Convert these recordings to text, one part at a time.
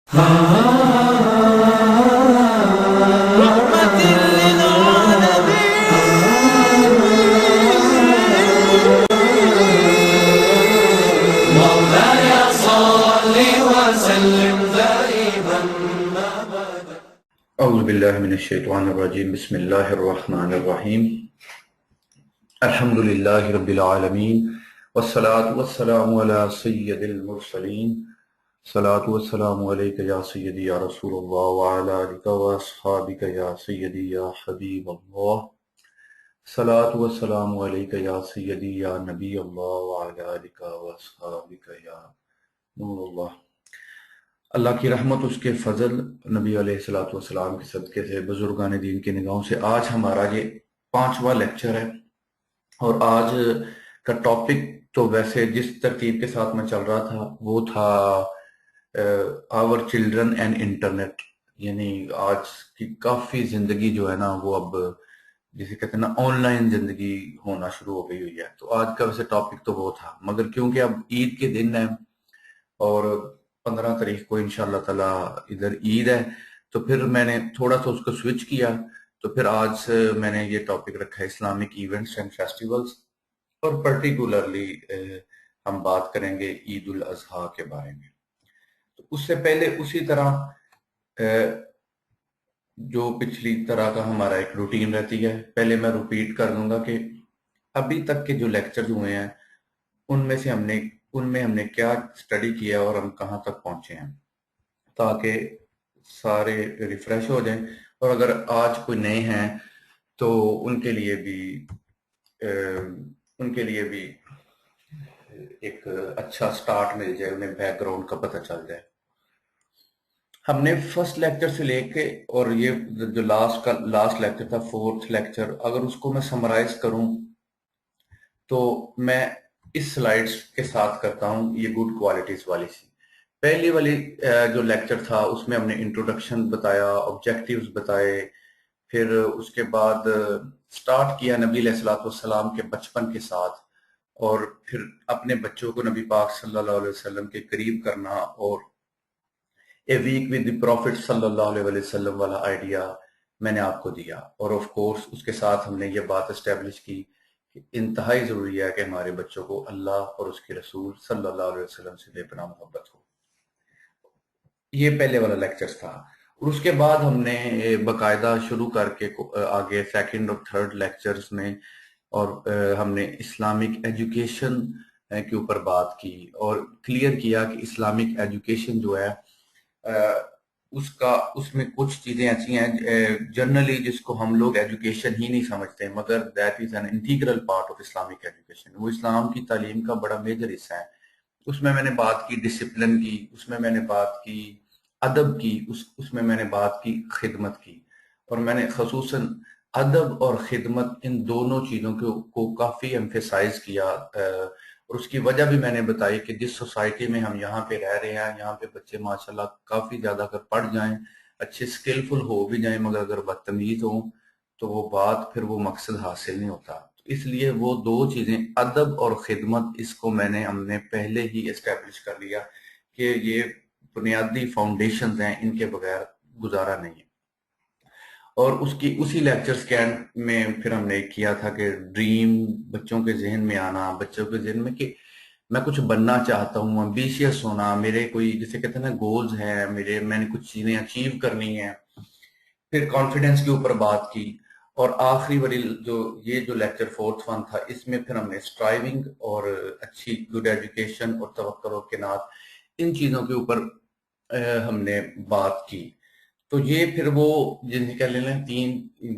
رحمة للعالمين مولاي صل وسلم دائما أبدا. اعوذ باللہ من الشیطان الرجیم بسم اللہ الرحمن الرحیم الحمد للہ رب العالمین والصلاة والسلام علی سید المرسلین صلاة والسلام علیک یا سیدی یا رسول اللہ وعلی آلک واصحابک یا سیدی یا حبیب اللہ صلاة والسلام علیک یا سیدی یا نبی اللہ وعلی آلک واصحابک یا نور اللہ۔ اللہ کی رحمت، اس کے فضل، نبی علیہ السلام کے صدقے سے، بزرگان دین کی نگاہوں سے آج ہمارا یہ 5واں لیکچر ہے، اور آج کا ٹاپک تو ویسے جس ترتیب کے ساتھ میں چل رہا تھا وہ تھا آور چلڈرن اینڈ انٹرنیٹ، یعنی آج کی کافی زندگی جو ہے نا وہ اب جسے کہتے ہیں نا آن لائن زندگی ہونا شروع ہو گئی ہوئی ہے۔ تو آج کا ویسے ٹاپک تو وہ تھا، مگر کیونکہ اب عید کے دن ہے اور 15 تاریخ کو انشاءاللہ تعالیٰ ادھر عید ہے، تو پھر میں نے تھوڑا سا اس کو سوئچ کیا، تو پھر آج میں نے یہ ٹاپک رکھا ہے اسلامک ایونٹس اینڈ فیسٹیولز، اور پرٹیکولرلی ہم بات کریں گے عید الاضحیٰ کے بارے میں۔ تو اس سے پہلے اسی طرح جو پچھلی طرح کا ہمارا ایک روٹین رہتی ہے، پہلے میں ریپیٹ کر دوں گا کہ ابھی تک کے جو لیکچرز ہوئے ہیں ان میں ہم نے کیا سٹڈی کیا اور ہم کہاں تک پہنچے ہیں، تاکہ سارے ریفریش ہو جائیں، اور اگر آج کوئی نئے ہیں تو ان کے لیے بھی ایک اچھا سٹارٹ مل جائے، انہیں بیک گراؤنڈ کا پتہ چل جائے۔ ہم نے فرسٹ لیکچر سے لے کے اور یہ جو لاسٹ لیکچر تھا، 4تھ لیکچر، اگر اس کو میں سمرائز کروں تو میں اس سلائیڈز کے ساتھ کرتا ہوں یہ گڈ کوالٹیز والی سی۔ پہلی والی جو لیکچر تھا اس میں ہم نے انٹروڈکشن بتایا، آبجیکٹیوز بتائے، پھر اس کے بعد سٹارٹ کیا نبی علیہ السلام کے بچپن کے ساتھ، اور پھر اپنے بچوں کو نبی پاک صلی اللہ علیہ وسلم کے قریب کرنا، اور اے ویک ود دی پروفٹ صلی اللہ علیہ وسلم والا آئیڈیا میں نے آپ کو دیا، اور آف کورس اس کے ساتھ ہم نے یہ بات اسٹیبلش کی کہ انتہائی ضروری ہے کہ ہمارے بچوں کو اللہ اور اس کے رسول صلی اللہ علیہ وسلم سے بے پناہ محبت ہو۔ یہ پہلے والا لیکچر تھا، اور اس کے بعد ہم نے باقاعدہ شروع کر کے آگے سیکنڈ اور تھرڈ لیکچرز میں، اور ہم نے اسلامک ایجوکیشن کے اوپر بات کی اور کلیئر کیا کہ اسلامک ایجوکیشن جو ہے اس میں کچھ چیزیں ایسی ہیں جنرلی جس کو ہم لوگ ایجوکیشن ہی نہیں سمجھتے، مگر that is an integral part of Islamic education, وہ اسلام کی تعلیم کا بڑا میجر حصہ ہے۔ اس میں نے بات کی ڈسپلن کی، اس میں نے بات کی ادب کی، اس میں نے بات کی خدمت کی، اور میں نے خصوصاً ادب اور خدمت ان دونوں چیزوں کو کافی ایمفیسائز کیا، اور اس کی وجہ بھی میں نے بتائی کہ جس سوسائٹی میں ہم یہاں پہ رہ رہے ہیں، یہاں پہ بچے ماشاءاللہ کافی زیادہ اگر پڑھ جائیں، اچھے سکلفل ہو بھی جائیں، مگر اگر بدتمیز ہوں تو وہ بات پھر وہ مقصد حاصل نہیں ہوتا۔ اس لیے وہ دو چیزیں ادب اور خدمت، اس کو ہم نے پہلے ہی اسٹیبلش کر لیا کہ یہ بنیادی فاؤنڈیشنز ہیں، ان کے بغیر گزارا نہیں ہے۔ اور اسی لیکچرز کے اینڈ میں پھر ہم نے کیا تھا کہ ڈریم بچوں کے ذہن میں آنا، بچوں کے ذہن میں کہ میں کچھ بننا چاہتا ہوں، ایمبیشیس ہونا، میرے کوئی جسے کہتے ہیں نا گولز ہیں میں نے کچھ چیزیں اچیو کرنی ہیں۔ پھر کانفیڈنس کے اوپر بات کی، اور آخری والی یہ جو لیکچر 4th ون تھا، اس میں پھر ہم نے اسٹرائیونگ اور اچھی گڈ ایجوکیشن اور توکل و کنات، ان چیزوں کے اوپر ہم نے بات کی۔ تو یہ پھر وہ جنہیں کہہ لیں 3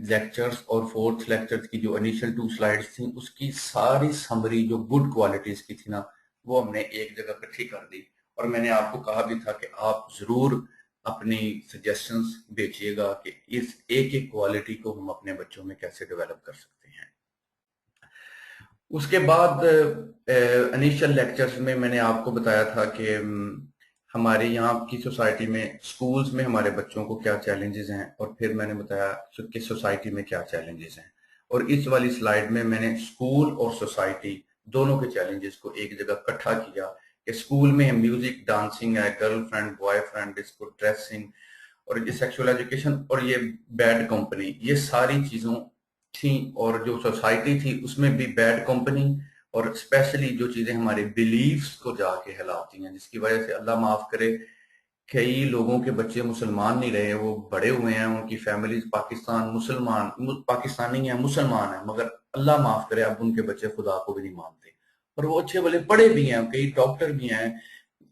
لیکچرز اور 4تھ لیکچر کی جو انیشل 2 سلائیڈز تھیں، اس کی ساری سمری جو گڈ کوالٹیز کی تھی نا، وہ ہم نے ایک جگہ اکٹھی کر دی، اور میں نے آپ کو کہا بھی تھا کہ آپ ضرور اپنی سجیشنز بھیجیے گا کہ اس ایک کوالٹی کو ہم اپنے بچوں میں کیسے ڈیولپ کر سکتے ہیں۔ اس کے بعد انیشل لیکچرز میں نے آپ کو بتایا تھا کہ ہمارے یہاں کی سوسائٹی میں سکولز میں ہمارے بچوں کو کیا چیلنجز ہیں، اور پھر میں نے بتایا کہ سوسائٹی میں کیا چیلنجز ہیں، اور اس والی سلائیڈ میں نے سکول اور سوسائٹی دونوں کے چیلنجز کو ایک جگہ اکٹھا کیا کہ اسکول میں میوزک ڈانسنگ ہے، girl friend boy friend disco dressing, اور یہ سیکشول ایجوکیشن اور یہ بیڈ کمپنی، یہ ساری چیزوں تھیں. اور جو سوسائٹی تھی اس میں بھی بیڈ کمپنی، اور اسپیشلی جو چیزیں ہمارے بلیفز کو جا کے ہلاتی ہیں، جس کی وجہ سے اللہ معاف کرے کئی لوگوں کے بچے مسلمان نہیں رہے، وہ بڑے ہوئے ہیں، ان کی فیملیز پاکستانی ہیں، مسلمان ہیں، مگر اللہ معاف کرے اب ان کے بچے خدا کو بھی نہیں مانتے، اور وہ اچھے بھلے پڑھے بھی ہیں، کئی ڈاکٹر بھی ہیں،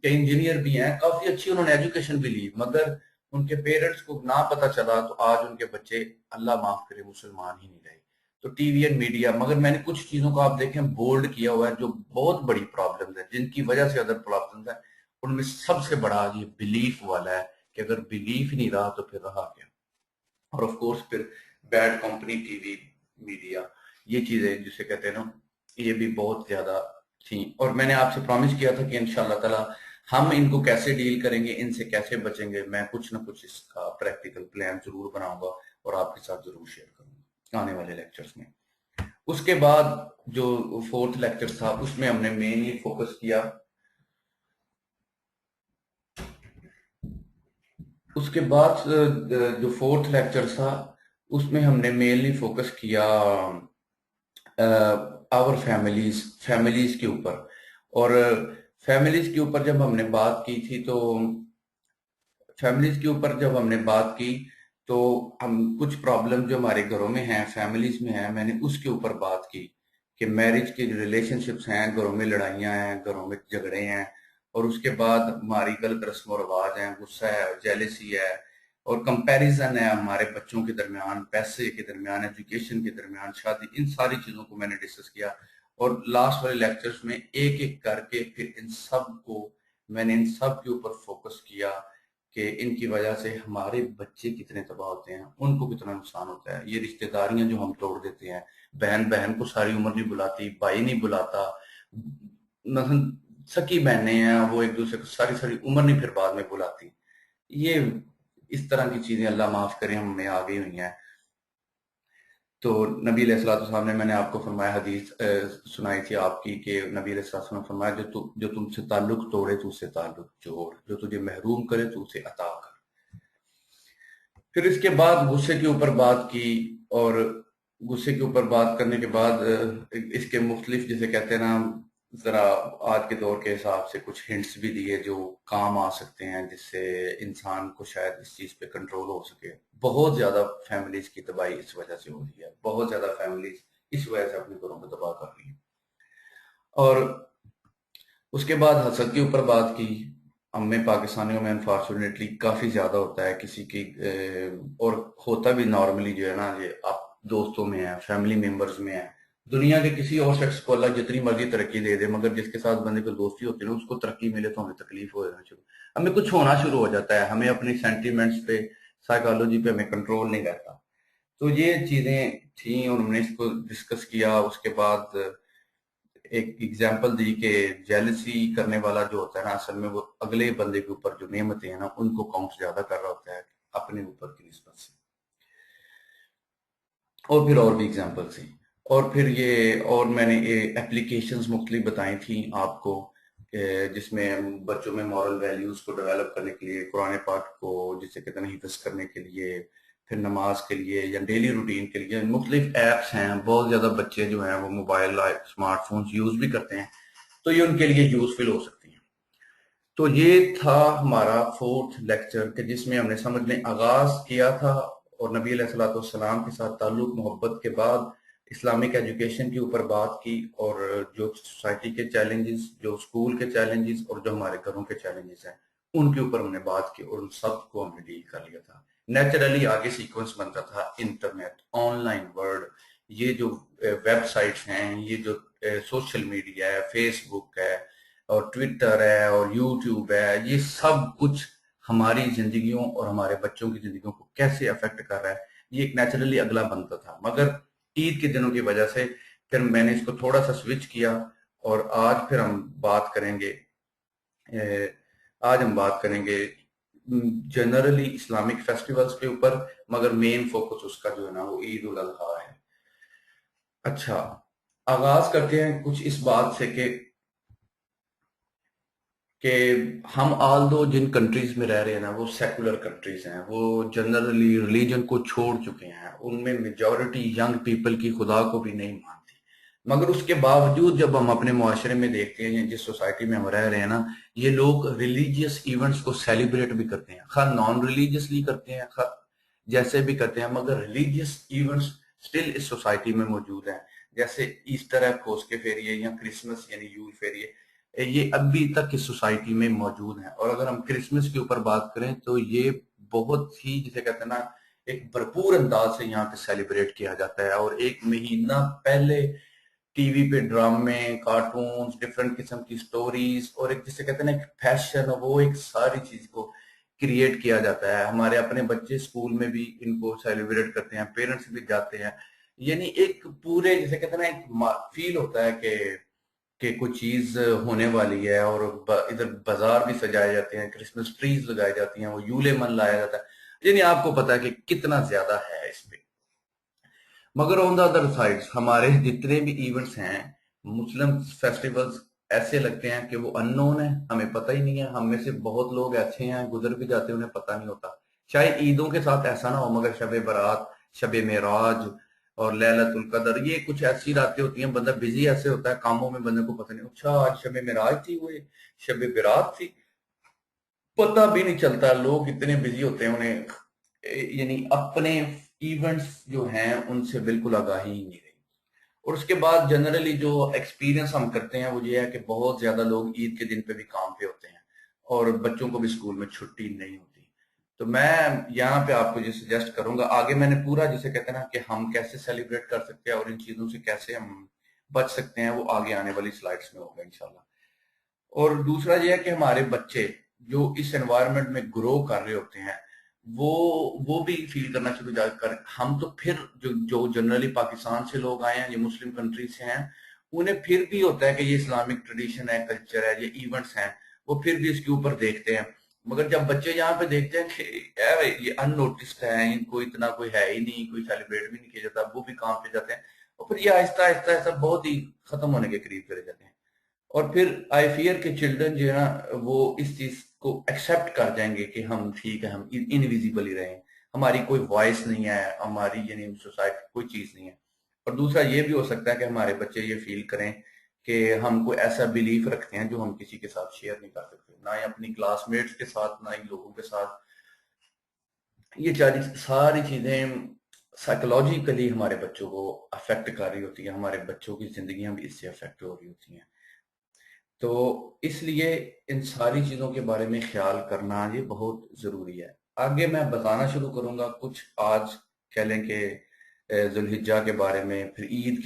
کئی انجینئر بھی ہیں، کافی اچھی انہوں نے ایجوکیشن بھی لی، مگر ان کے پیرنٹس کو نہ پتا چلا تو آج ان کے بچے اللہ معاف کرے مسلمان ہی نہیں رہے. تو ٹی وی اینڈ میڈیا، مگر میں نے کچھ چیزوں کو آپ دیکھیں بولڈ کیا ہوا ہے جو بہت بڑی پرابلمز ہیں، جن کی وجہ سے ادر پرابلمز ہیں. ان میں سب سے بڑا یہ بلیف والا ہے کہ اگر بلیف نہیں رہا تو پھر رہا کیا. اور آف کورس پھر bad company, T V, media, یہ چیزیں جسے کہتے ہیں نا، یہ بھی بہت زیادہ تھیں. اور میں نے آپ سے پرامس کیا تھا کہ انشاءاللہ تعالی ہم ان کو کیسے ڈیل کریں گے، ان سے کیسے بچیں گے، میں کچھ نہ کچھ اس کا پریکٹیکل پلان ضرور بناؤں گا اور آپ کے ساتھ ضرور شیئر کروں گا آنے والے لیکچرز میں. اس کے بعد جو فورتھ لیکچر تھا اس میں ہم نے مینلی فوکس کیا، اس کے بعد جو فورتھ لیکچر تھا اس میں ہم نے مینلی فوکس کیا آور فیملیز کے اوپر. اور فیملیز کے اوپر جب ہم نے بات کی تھی تو فیملیز کے اوپر جب ہم نے بات کی تو ہم کچھ پرابلم جو ہمارے گھروں میں ہیں، فیملیز میں ہیں، میں نے اس کے اوپر بات کی کہ میرج کے جو ریلیشن شپس ہیں، گھروں میں لڑائیاں ہیں، گھروں میں جھگڑے ہیں، اور اس کے بعد ہماری غلط رسم و رواج ہیں، غصہ ہے، جیلسی ہے، اور کمپیریزن ہے ہمارے بچوں کے درمیان، پیسے کے درمیان، ایجوکیشن کے درمیان، شادی، ان ساری چیزوں کو میں نے ڈسکس کیا. اور لاسٹ والے لیکچرز میں ایک ایک کر کے پھر ان سب کے اوپر فوکس کیا کہ ان کی وجہ سے ہمارے بچے کتنے تباہ ہوتے ہیں، ان کو کتنا نقصان ہوتا ہے. یہ رشتہ داریاں جو ہم توڑ دیتے ہیں، بہن کو ساری عمر نہیں بلاتی، بھائی نہیں بلاتا، مثلا سکی بہنیں ہیں، وہ ایک دوسرے کو ساری عمر نہیں پھر بعد میں بلاتی. یہ اس طرح کی چیزیں اللہ معاف کرے ہم میں آ گئی ہوئی ہیں. تو نبی علیہ الصلوۃ والسلام نے، میں نے آپ کو فرمایا، حدیث سنائی تھی آپ کی کہ نبی علیہ الصلوۃ والسلام نے فرمایا جو تم سے تعلق توڑے تو اس سے تعلق جوڑ، جو تجھے محروم کرے تو اسے عطا کر. پھر اس کے بعد غصے کے اوپر بات کی، اور غصے کے اوپر بات کرنے کے بعد اس کے مختلف جسے کہتے ہیں نا، ذرا آج کے دور کے حساب سے کچھ ہنٹس بھی دیے جو کام آ سکتے ہیں، جس سے انسان کو شاید اس چیز پہ کنٹرول ہو سکے. بہت زیادہ فیملیز کی تباہی اس وجہ سے ہو رہی ہے، بہت زیادہ فیملیز اس وجہ سے اپنے گھروں کو تباہ کر رہی ہیں. اور اس کے بعد حسد کے اوپر بات کی. ہم میں پاکستانیوں میں انفارچونیٹلی کافی زیادہ ہوتا ہے کسی کی، اور ہوتا بھی نارملی جو ہے نا، یہ آپ دوستوں میں ہیں، فیملی ممبرز میں ہیں، دنیا کے کسی اور شخص کو اللہ جتنی مرضی ترقی دے دے، مگر جس کے ساتھ بندے کو دوستی ہوتی ہے نا، اس کو ترقی ملے تو ہمیں تکلیف ہو جانا شروع، ہمیں کچھ ہونا شروع ہو جاتا ہے، ہمیں اپنی سینٹیمنٹس پہ، سائیکالوجی پہ ہمیں کنٹرول نہیں رہتا. تو یہ چیزیں تھیں اور ہم نے اس کو ڈسکس کیا. اس کے بعد ایک ایگزامپل دی کہ جیلسی کرنے والا جو ہوتا ہے نا، اصل میں وہ اگلے بندے کے اوپر جو نعمتیں ہیں نا، ان کو کاؤنٹ زیادہ کر رہا ہوتا ہے اپنے اوپر کی نسبت سے. اور پھر اور بھی ایگزامپل تھی. اور پھر یہ، اور میں نے اپلیکیشنز مختلف بتائی تھیں آپ کو، جس میں بچوں میں مورل ویلیوز کو ڈیولپ کرنے کے لیے، قرآن پاک کو جسے کہتے ہیں حفظ کرنے کے لیے، پھر نماز کے لیے یا ڈیلی روٹین کے لیے مختلف ایپس ہیں. بہت زیادہ بچے جو ہیں وہ موبائل، اسمارٹ فونز یوز بھی کرتے ہیں، تو یہ ان کے لیے یوزفل ہو سکتی ہیں. تو یہ تھا ہمارا فورتھ لیکچر کہ جس میں ہم نے سمجھنے آغاز کیا تھا، اور نبی علیہ الصلوۃ والسلام کے ساتھ تعلق، محبت کے بعد اسلامک ایجوکیشن کے اوپر بات کی، اور جو سوسائٹی کے چیلنجز، جو اسکول کے چیلنجز، اور جو ہمارے گھروں کے چیلنجز ہیں، ان کے اوپر ہم نے بات کی، اور ان سب کو ہم نے ڈیل کر لیا تھا. نیچرلی آگے سیکوینس بنتا تھا انٹرنیٹ، آن لائن ورلڈ، یہ جو ویب سائٹس ہیں، یہ جو سوشل میڈیا ہے، فیس بک ہے، اور ٹویٹر ہے، اور یوٹیوب ہے، یہ سب کچھ ہماری زندگیوں اور ہمارے بچوں کی زندگیوں کو کیسے افیکٹ کر رہا ہے، یہ ایک نیچرلی اگلا بنتا تھا. مگر عید کے دنوں کی وجہ سے پھر میں نے اس کو تھوڑا سا سوئچ کیا، اور آج پھر ہم بات کریں گے، جنرلی اسلامک فیسٹیولز کے اوپر، مگر مین فوکس اس کا جو ہے نا وہ عید الاضحیٰ ہے. اچھا، آغاز کرتے ہیں کچھ اس بات سے کہ کہ ہم آل دو جن کنٹریز میں رہ رہے ہیں نا وہ سیکولر کنٹریز ہیں، وہ جنرلی ریلیجن کو چھوڑ چکے ہیں، ان میں میجورٹی ینگ پیپل کی خدا کو بھی نہیں مانتی، مگر اس کے باوجود جب ہم اپنے معاشرے میں دیکھتے ہیں جس سوسائٹی میں ہم رہ رہے ہیں نا، یہ لوگ ریلیجیس ایونٹس کو سیلیبریٹ بھی کرتے ہیں، خواہ نان ریلیجیسلی کرتے ہیں، خواہ جیسے بھی کرتے ہیں، مگر ریلیجیس ایونٹس سٹل اس سوسائٹی میں موجود ہیں، جیسے ایسٹر ہے پھوس کے پھیریے، یا کرسمس یعنی یول فیریے، یہ ابھی تک اس سوسائٹی میں موجود ہیں۔ اور اگر ہم کرسمس کے اوپر بات کریں تو یہ بہت ہی جسے کہتے ہیں نا ایک بھرپور انداز سے یہاں پہ سیلیبریٹ کیا جاتا ہے، اور ایک مہینہ پہلے ٹی وی پہ ڈرامے، کارٹونز، ڈفرنٹ قسم کی سٹوریز، اور ایک جسے کہتے ہیں نا ایک فیشن، وہ ایک ساری چیز کو کریٹ کیا جاتا ہے۔ ہمارے اپنے بچے سکول میں بھی ان کو سیلیبریٹ کرتے ہیں، پیرنٹس بھی جاتے ہیں، یعنی ایک پورے جسے کہتے ہیں نا ایک فیل ہوتا ہے کہ کوئی چیز ہونے والی ہے، اور ادھر بازار بھی سجائے جاتے ہیں، کرسمس ٹریز لگائی جاتی ہیں، وہ یولے من لایا جاتا ہے، یعنی آپ کو پتا ہے کہ کتنا زیادہ ہے اس پہ۔ مگر آن دا ادر سائڈ ہمارے جتنے بھی ایونٹس ہیں، مسلم فیسٹیولز ایسے لگتے ہیں کہ وہ ان نون ہے، ہمیں پتہ ہی نہیں ہے، ہم میں سے بہت لوگ ایسے ہیں گزر بھی جاتے ہیں انہیں پتہ نہیں ہوتا۔ شاید عیدوں کے ساتھ ایسا نہ ہو، مگر شب برات، شب معراج اور لیلۃ القدر، یہ کچھ ایسی راتیں ہوتی ہیں، بندہ بزی ایسے ہوتا ہے کاموں میں، بندے کو پتہ نہیں، اچھا آج شب معراج تھی، وہ شب برات تھی، پتہ بھی نہیں چلتا، لوگ اتنے بزی ہوتے ہیں، انہیں یعنی اپنے ایونٹس جو ہیں ان سے بالکل آگاہی ہی نہیں رہی۔ اور اس کے بعد جنرلی جو ایکسپیرینس ہم کرتے ہیں وہ یہ ہے کہ بہت زیادہ لوگ عید کے دن پہ بھی کام پہ ہوتے ہیں، اور بچوں کو بھی اسکول میں چھٹی نہیں ہوتی۔ تو میں یہاں پہ آپ کو یہ سجیسٹ کروں گا، آگے میں نے پورا جسے کہتے ہیں نا کہ ہم کیسے سیلیبریٹ کر سکتے ہیں اور ان چیزوں سے کیسے ہم بچ سکتے ہیں، وہ آگے آنے والی سلائڈس میں ہوگا انشاءاللہ۔ اور دوسرا یہ ہے کہ ہمارے بچے جو اس انوائرمنٹ میں گرو کر رہے ہوتے ہیں وہ بھی فیل کرنا شروع کر، ہم تو پھر جو جنرلی پاکستان سے لوگ آئے ہیں، یہ مسلم کنٹری سے ہیں، انہیں پھر بھی ہوتا ہے کہ یہ اسلامک ٹریڈیشن ہے، کلچر ہے، یہ ایونٹس ہیں، وہ پھر بھی اس کے اوپر دیکھتے ہیں۔ مگر جب بچے یہاں پہ دیکھتے ہیں کہ یار یہ ان نوٹسڈ ہے، ان کو اتنا کوئی ہے ہی نہیں، کوئی سیلیبریٹ بھی نہیں کیا جاتا، وہ بھی کام پہ جاتے ہیں، اور پھر یہ آہستہ آہستہ آہستہ بہت ہی ختم ہونے کے قریب چلے جاتے ہیں۔ اور پھر آئی فیئر کے چلڈرن جو ہے نا وہ اس چیز کو ایکسیپٹ کر جائیں گے کہ ہم ٹھیک ہے، ہم انویزیبل ہی رہیں، ہماری کوئی وائس نہیں ہے، ہماری یعنی سوسائٹی کوئی چیز نہیں ہے۔ اور دوسرا یہ بھی ہو سکتا ہے کہ ہمارے بچے یہ فیل کریں کہ ہم کوئی ایسا بیلیف رکھتے ہیں جو ہم کسی کے ساتھ شیئر نہیں کر سکتے، نہ ہی اپنی کلاس میٹس کے ساتھ، نہ ہی لوگوں کے ساتھ۔ یہ ساری چیزیں سائیکولوجیکلی ہمارے بچوں کو افیکٹ کر رہی ہوتی ہیں، ہمارے بچوں کی زندگیاں بھی اس سے افیکٹ ہو رہی ہوتی ہیں۔ تو اس لیے ان ساری چیزوں کے بارے میں خیال کرنا یہ بہت ضروری ہے۔ آگے میں بتانا شروع کروں گا کچھ، آج کہہ لیں کہ ذو الحجہ کے بارے میں، پھر عید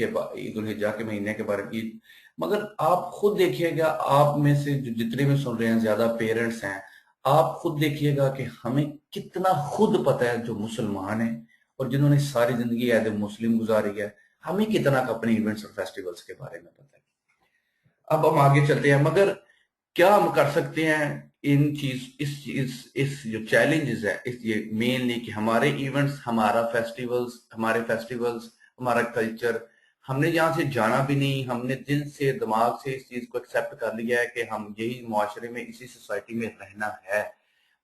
ذو الحجہ کے مہینے کے بارے میں، عید، مگر آپ خود دیکھیے گا، آپ میں سے جتنے بھی سن رہے ہیں زیادہ پیرنٹس ہیں، آپ خود دیکھیے گا کہ ہمیں کتنا خود پتہ ہے جو مسلمان ہیں اور جنہوں نے ساری زندگی ایز اے مسلم گزاری ہے، ہمیں کتنا اپنے ایونٹس اور فیسٹیولز کے بارے میں پتہ ہے۔ اب ہم آگے چلتے ہیں، مگر کیا ہم کر سکتے ہیں ان اس جو چیلنجز ہے، اس یہ مینلی کہ ہمارے ایونٹس، ہمارے فیسٹیولز، ہمارا کلچر، ہم نے یہاں سے جانا بھی نہیں، ہم نے دل سے دماغ سے اس چیز کو ایکسیپٹ کر لیا ہے کہ ہم یہی معاشرے میں اسی سوسائٹی میں رہنا ہے،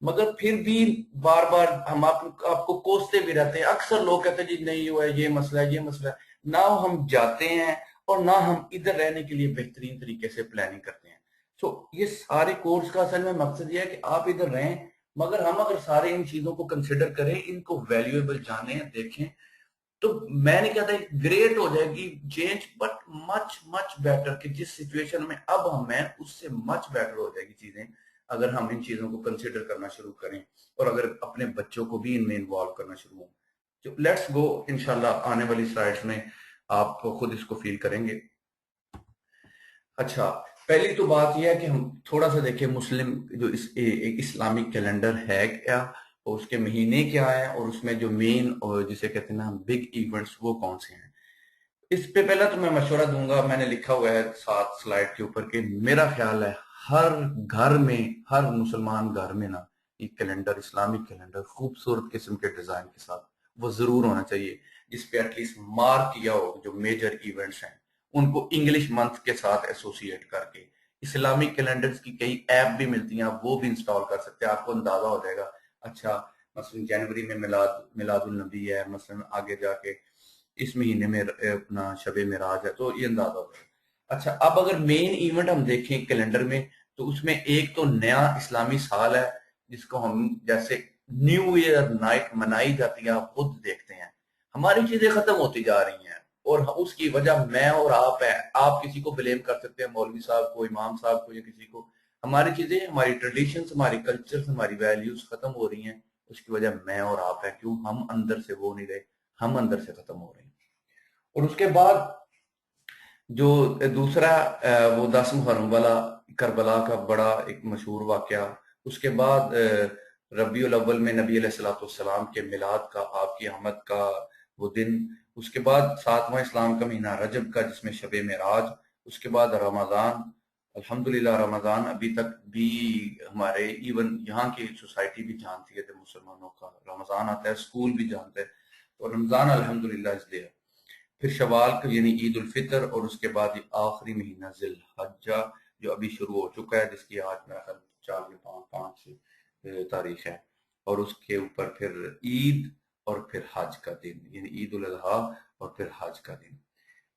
مگر پھر بھی بار بار ہم آپ کو کوستے بھی رہتے ہیں۔ اکثر لوگ کہتے ہیں جی نہیں ہوا ہے، یہ مسئلہ ہے، یہ مسئلہ ہے، نہ ہم جاتے ہیں اور نہ ہم ادھر رہنے کے لیے بہترین طریقے سے پلاننگ کرتے ہیں۔ سو یہ سارے کورس کا اصل میں مقصد یہ ہے کہ آپ ادھر رہیں، مگر ہم اگر سارے ان چیزوں کو کنسیڈر کریں، ان کو ویلیویبل جانیں، دیکھیں، تو میں نہیں کہتا گریٹ ہو جائے گی change, but much much better, کہ جس سچویشن میں اب ہم ہیں اس سے مچ بیٹر ہو جائے گی چیزیں اگر ہم ان چیزوں کو کنسیڈر کرنا شروع کریں، اور اگر اپنے بچوں کو بھی ان میں انوالو کرنا شروع ہوں۔ لیٹس گو، انشاءاللہ آنے والی سلائیڈز میں آپ خود اس کو فیل کریں گے۔ اچھا، پہلی تو بات یہ ہے کہ ہم تھوڑا سا دیکھیں مسلم جو ایک اسلامک کیلنڈر ہے کیا، اور اس کے مہینے کیا ہے، اور اس میں جو مین اور جسے کہتے ہیں نا بگ ایونٹس وہ کون سے ہیں۔ اس پہ پہلا تو میں مشورہ دوں گا، میں نے لکھا ہوا ہے 7 سلائیڈ کے اوپر، کہ میرا خیال ہے ہر گھر میں، ہر مسلمان گھر میں نا یہ کیلنڈر، اسلامک کیلنڈر خوبصورت قسم کے ڈیزائن کے ساتھ وہ ضرور ہونا چاہیے، جس پہ ایٹ لیسٹ مارک کیا ہو جو میجر ایونٹس ہیں، ان کو انگلش منتھ کے ساتھ ایسوسیٹ کر کے اسلامک کیلنڈرز کی کئی ایپ بھی ملتی ہیں، وہ بھی انسٹال کر سکتے ہیں، آپ کو اندازہ ہو جائے گا. اچھا مثلا جنوری میں میلاد النبی ہے، مثلا آگے جا کے اس مہینے میں اپنا شب معراج ہے، تو یہ اندازہ ہو جائے گا. اچھا اب اگر مین ایونٹ ہم دیکھیں کیلنڈر میں تو اس میں ایک تو نیا اسلامی سال ہے جس کو ہم جیسے نیو ایئر نائٹ منائی جاتی ہے، آپ خود دیکھتے ہیں ہماری چیزیں ختم ہوتی جا رہی ہیں، اور اس کی وجہ میں اور آپ ہے. آپ کسی کو بلیم کر سکتے ہیں، مولوی صاحب کو، امام صاحب کو، یا کسی کو. ہماری چیزیں، ہماری ٹریڈیشنز، ہماری کلچرز، ہماری ویلیوز ختم ہو رہی ہیں. اس کی وجہ میں اور آپ ہے. کیوں؟ ہم اندر سے وہ نہیں رہے، ہم اندر سے ختم ہو رہے ہیں. اور اس کے بعد جو دوسرا وہ 10 محرم والا کربلا کا بڑا ایک مشہور واقعہ، اس کے بعد ربیع الاول میں نبی علیہ السلام کے میلاد کا، آپ کی آمد کا وہ دن، اس کے بعد 7واں اسلام کا مہینہ رجب کا جس میں شب معراج، اس کے بعد رمضان. الحمدللہ رمضان ابھی تک بھی ہمارے ایون یہاں کی سوسائٹی بھی جانتی ہے کہ مسلمانوں کا رمضان آتا ہے، اسکول بھی جانتے ہیں، اور رمضان الحمدللہ اس دے. پھر شوال کا یعنی عید الفطر، اور اس کے بعد یہ آخری مہینہ ذی الحجہ جو ابھی شروع ہو چکا ہے، جس کی آج میرا خیال 4 یا 5 تاریخ ہے. اور اس کے اوپر پھر عید اور پھر حج کا دن یعنی عید الاضحیٰ، اور پھر حج کا دن.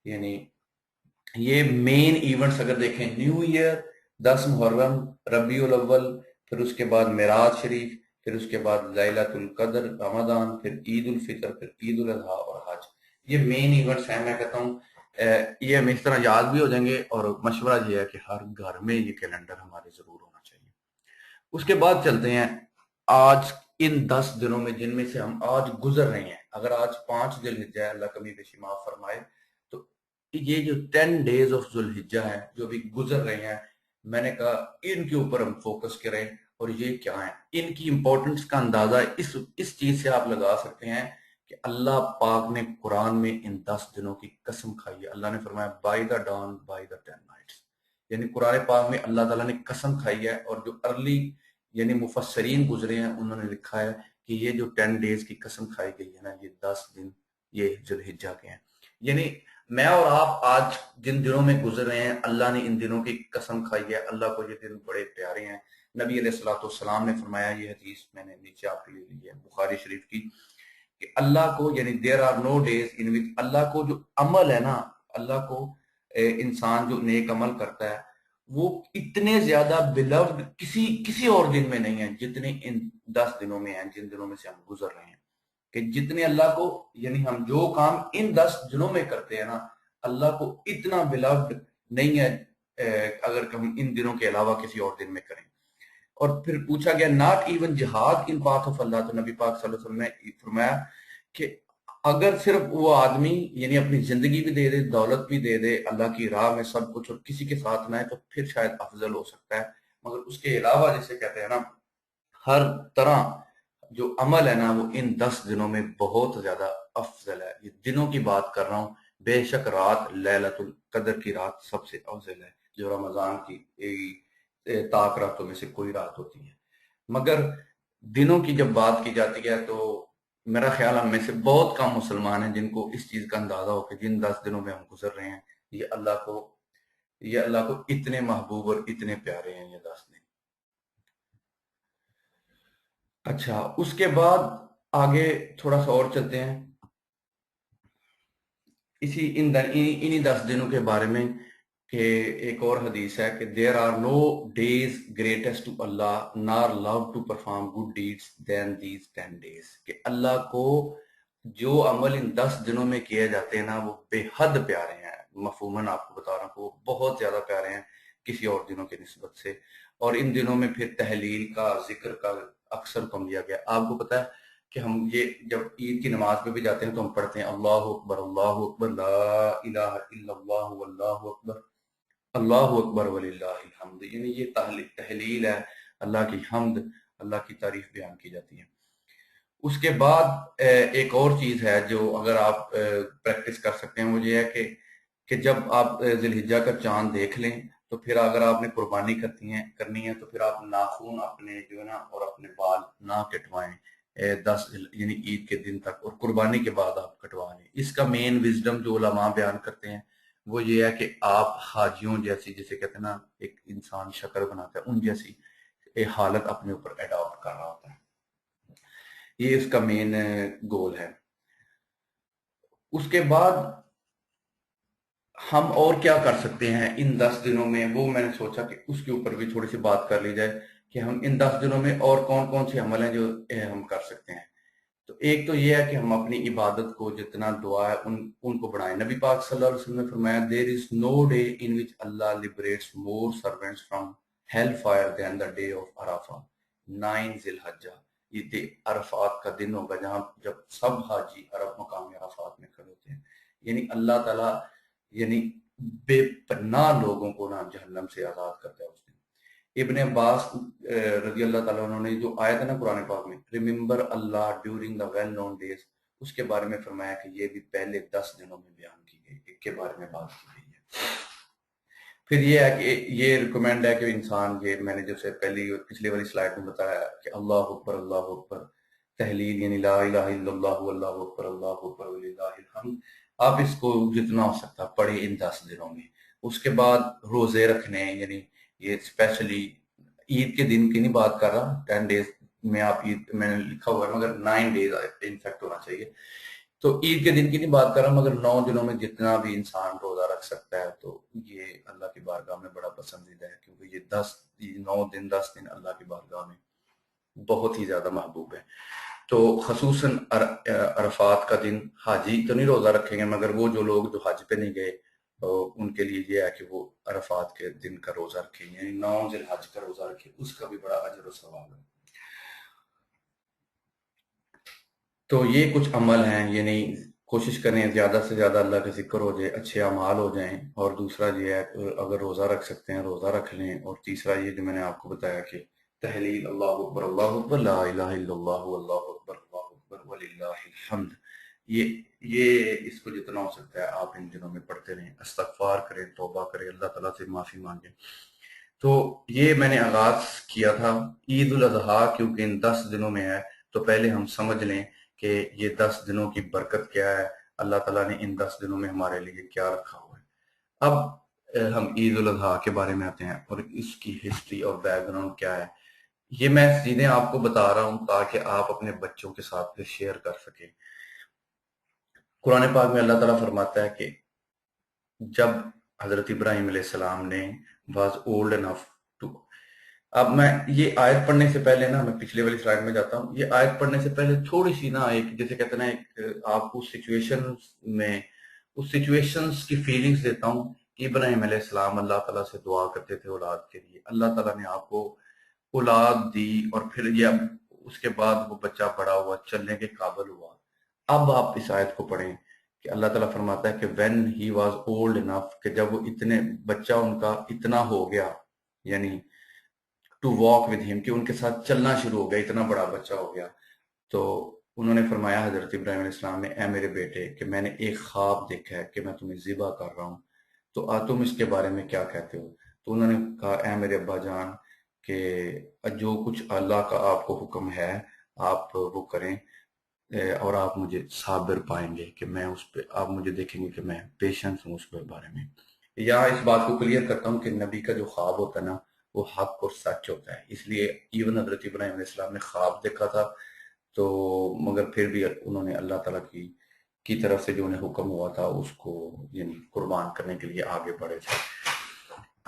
یعنی یہ مین ایونٹس اگر دیکھیں، نیو ایئر، 10 محرم، ربیع الاول، پھر اس کے بعد معراج شریف، پھر اس کے بعد لیلۃ القدر، رمضان، پھر عید الفطر، پھر عید الاضحیٰ اور حج. یہ مین ایونٹس ہیں. میں کہتا ہوں یہ ہمیں اس طرح یاد بھی ہو جائیں گے، اور مشورہ یہ ہے کہ ہر گھر میں یہ کیلنڈر ہمارے ضرور ہونا چاہیے. اس کے بعد چلتے ہیں آج ان 10 دنوں میں جن میں سے ہم آج گزر رہے ہیں. اگر آج 5 ذی الحجہ ہے، اللہ کمی بیشی معاف فرمائے، تو یہ جو 10 ڈیز آف ذی الحجہ ہے جو بھی گزر رہے ہیں، میں نے کہا ان کے اوپر ہم فوکس کریں. اور یہ کیا ہیں، ان کی امپورٹنس کا اندازہ اس چیز سے آپ لگا سکتے ہیں کہ اللہ پاک نے قرآن میں ان 10 دنوں کی قسم کھائی ہے. اللہ نے فرمایا by the dawn by the 10 nights, یعنی قرآن پاک میں اللہ تعالیٰ نے قسم کھائی ہے. اور جو ارلی یعنی مفسرین گزرے ہیں انہوں نے لکھا ہے کہ یہ جو 10 ڈیز کی قسم کھائی گئی ہے نا، یہ 10 دن یہ ذی الحجہ کے ہیں. یعنی میں اور آپ آج جن دنوں میں گزر رہے ہیں، اللہ نے ان دنوں کی قسم کھائی ہے. اللہ کو یہ دن بڑے پیارے ہیں. نبی علیہ السلام نے فرمایا، یہ حدیث میں نے نیچے آپ کے لیے لی ہے بخاری شریف کی، کہ اللہ کو یعنی دیر آر نو ڈیز ان وچ اللہ کو جو عمل ہے نا، اللہ کو انسان جو نیک عمل کرتا ہے وہ اتنے زیادہ بلوڈ کسی اور دن میں نہیں ہیں جتنے ان 10 دنوں میں ہیں، جن دنوں میں سے ہم گزر رہے ہیں. کہ جتنے اللہ کو یعنی ہم جو کام ان 10 دنوں میں کرتے ہیں نا، اللہ کو اتنا بلوڈ نہیں ہے اگر ہم ان دنوں کے علاوہ کسی اور دن میں کریں. اور پھر پوچھا گیا ناٹ ایون جہاد ان پاتھ آف اللہ، تو نبی پاک صلی اللہ علیہ وسلم نے فرمایا کہ اگر صرف وہ آدمی یعنی اپنی زندگی بھی دے دے، دولت بھی دے دے اللہ کی راہ میں سب کچھ، اور کسی کے ساتھ نہ ہے، تو پھر شاید افضل ہو سکتا ہے. مگر اس کے علاوہ جسے کہتے ہیں نا، ہر طرح جو عمل ہے نا وہ ان 10 دنوں میں بہت زیادہ افضل ہے. یہ دنوں کی بات کر رہا ہوں، بے شک رات لیلۃ القدر کی رات سب سے افضل ہے، جو رمضان کی طاق راتوں میں سے کوئی رات ہوتی ہے. مگر دنوں کی جب بات کی جاتی ہے تو میرا خیال ہم میں سے بہت کم مسلمان ہیں جن کو اس چیز کا اندازہ ہو کہ جن 10 دنوں میں ہم گزر رہے ہیں یہ اللہ کو اتنے محبوب اور اتنے پیارے ہیں یہ 10 دن. اچھا اس کے بعد آگے تھوڑا سا اور چلتے ہیں انہی 10 دنوں کے بارے میں، کہ ایک اور حدیث ہے کہ there are no days greatest to Allah nor love to perform good deeds than these 10 days. کہ اللہ کو جو عمل ان 10 دنوں میں کیے جاتے ہیں نا وہ بے حد پیارے ہیں. مفہوماً آپ کو بتا رہا ہوں کہ وہ بہت زیادہ پیارے ہیں کسی اور دنوں کی نسبت سے. اور ان دنوں میں پھر تحلیل کا، ذکر کا اکثر کم دیا گیا. آپ کو پتا ہے کہ ہم یہ جب عید کی نماز پہ بھی جاتے ہیں تو ہم پڑھتے ہیں اللہ اکبر لا الہ الا اللہ واللہ اکبر اللہ اکبر وللہ الحمد. یعنی یہ تحلیل ہے، اللہ کی حمد، اللہ کی تعریف بیان کی جاتی ہے. اس کے بعد ایک اور چیز ہے جو اگر آپ پریکٹس کر سکتے ہیں وہ یہ ہے کہ جب آپ ذی الحجہ کا چاند دیکھ لیں تو پھر اگر آپ نے قربانی کرنی ہے تو پھر آپ ناخن اپنے جو ہے نا اور اپنے بال نہ کٹوائیں 10 یعنی عید کے دن تک، اور قربانی کے بعد آپ کٹوا لیں. اس کا مین وزڈم جو علماء بیان کرتے ہیں وہ یہ ہے کہ آپ حاجیوں جیسی، جسے کہتے ہیں نا ایک انسان شکل بناتا ہے، ان جیسی ایک حالت اپنے اوپر اڈاپٹ کر رہا ہوتا ہے. یہ اس کا مین گول ہے. اس کے بعد ہم اور کیا کر سکتے ہیں ان 10 دنوں میں، وہ میں نے سوچا کہ اس کے اوپر بھی تھوڑی سی بات کر لی جائے کہ ہم ان 10 دنوں میں اور کون کون سے عمل ہیں جو ہم کر سکتے ہیں. تو ایک تو یہ ہے کہ ہم اپنی عبادت کو، جتنا دعا ہے ان کو بڑھائیں. نبی پاک صلی اللہ علیہ وسلم نے فرمایا there is no day in which Allah liberates more servants from hellfire than the day of Arafah 9 ذی الحجہ. یہ عرفات کا دن ہوگا جب سب حاجی مقام عرفات میں کھڑے ہوتے ہیں. یعنی اللہ تعالیٰ یعنی بے پناہ لوگوں کو نا جہنم سے آزاد کرتا ہے اس دن. ابن عباس رضی اللہ تعالیٰ عنہ نے جو آیت ہے نا قرآن پاک میں remember Allah during the well known days, اس کے بارے میں فرمایا کہ یہ بھی پہلے 10 دنوں میں بیان کی گئی، ایک کے بارے میں بات کی گئی ہے. پھر یہ ہے کہ یہ ریکمینڈ ہے کہ انسان، یہ میں نے جو سے پچھلی والی سلائڈ میں بتایا کہ اللہ اکبر تحلیل، یعنی لا الہ الا اللہ اللہ اکبر وللہ الحمد، آپ اس کو جتنا ہو سکتا پڑھیں ان 10 دنوں میں. اس کے بعد روزے رکھنے، یعنی یہ اسپیشلی عید کے دن کی نہیں بات کر رہا، 10 ڈیز میں آپ عید میں نے لکھا ہوا ہے مگر 9 ڈیز انفیکٹ ہونا چاہیے. تو عید کے دن کی نہیں بات کر رہا مگر 9 دنوں میں جتنا بھی انسان روزہ رکھ سکتا ہے تو یہ اللہ کی بارگاہ میں بڑا پسندیدہ ہے، کیونکہ یہ 9 دن 10 دن اللہ کی بارگاہ میں بہت ہی زیادہ محبوب ہے. تو خصوصاً عرفات کا دن حاجی تو نہیں روزہ رکھیں گے، مگر وہ جو لوگ جو حج پہ نہیں گئے ان کے لیے یہ ہے کہ وہ عرفات کے دن کا روزہ رکھیں، یعنی 9 ذی الحج کا روزہ رکھیں، اس کا بھی بڑا اجر و ثواب ہے. تو یہ کچھ عمل ہیں، یعنی کوشش کریں زیادہ سے زیادہ اللہ کا ذکر ہو جائے، اچھے اعمال ہو جائیں. اور دوسرا یہ ہے اگر روزہ رکھ سکتے ہیں روزہ رکھ لیں. اور تیسرا یہ جو میں نے آپ کو بتایا کہ تحلیل اللہ اکبر لا الہ الا اللہ اللہ اکبر وللہ الحمد، یہ اس کو جتنا ہو سکتا ہے آپ ان دنوں میں پڑھتے رہیں، استغفار کریں، توبہ کریں، اللہ تعالیٰ سے معافی مانگیں. تو یہ میں نے آغاز کیا تھا. عید الاضحیٰ کیونکہ ان 10 دنوں میں ہے تو پہلے ہم سمجھ لیں کہ یہ 10 دنوں کی برکت کیا ہے، اللہ تعالیٰ نے ان 10 دنوں میں ہمارے لیے کیا رکھا ہوا ہے. اب ہم عید الاضحیٰ کے بارے میں آتے ہیں اور اس کی ہسٹری اور بیک گراؤنڈ کیا ہے. یہ میں چیزیں آپ کو بتا رہا ہوں تاکہ آپ اپنے بچوں کے ساتھ پھر شیئر کر سکیں. قرآن پاک میں اللہ تعالیٰ فرماتا ہے کہ جب حضرت ابراہیم علیہ السلام نے واز اولڈ انف ٹو، اب میں یہ آیت پڑھنے سے پہلے نا میں پچھلے والی سلائڈ میں جاتا ہوں. یہ آیت پڑھنے سے پہلے تھوڑی سی نا ایک جیسے کہتے ہیں نا ایک آپ کو اس سچویشنز کی فیلنگز دیتا ہوں کہ ابراہیم علیہ السلام اللہ تعالیٰ سے دعا کرتے تھے اولاد کے لیے. اللہ تعالیٰ نے آپ کو اولاد دی اور پھر یہ اس کے بعد وہ بچہ بڑا ہوا، چلنے کے قابل ہوا. اب آپ اس آیت کو پڑھیں کہ اللہ تعالیٰ فرماتا ہے کہ when he was old enough، کہ جب وہ بچہ ان کا اتنا ہو گیا، یعنی to walk with him، کہ ان کے ساتھ چلنا شروع ہو گیا، اتنا بڑا بچہ ہو گیا. تو انہوں نے فرمایا حضرت ابراہیم علیہ السلام نے، اے میرے بیٹے کہ میں نے ایک خواب دیکھا ہے کہ میں تمہیں ذبح کر رہا ہوں، تو تم اس کے بارے میں کیا کہتے ہو؟ تو انہوں نے کہا اے میرے ابا جان کہ جو کچھ اللہ کا آپ کو حکم ہے آپ وہ کریں، اور آپ مجھے صابر پائیں گے کہ میں اس پہ، آپ مجھے دیکھیں گے کہ میں پیشنس ہوں اس کے بارے میں. یہاں اس بات کو کلیئر کرتا ہوں کہ نبی کا جو خواب ہوتا ہے نا وہ حق اور سچ ہوتا ہے، اس لیے ایون حضرت ابراہیم علیہ السلام نے خواب دیکھا تھا تو مگر پھر بھی انہوں نے اللہ تعالیٰ کی طرف سے جو انہیں حکم ہوا تھا اس کو یعنی قربان کرنے کے لیے آگے بڑھے تھے.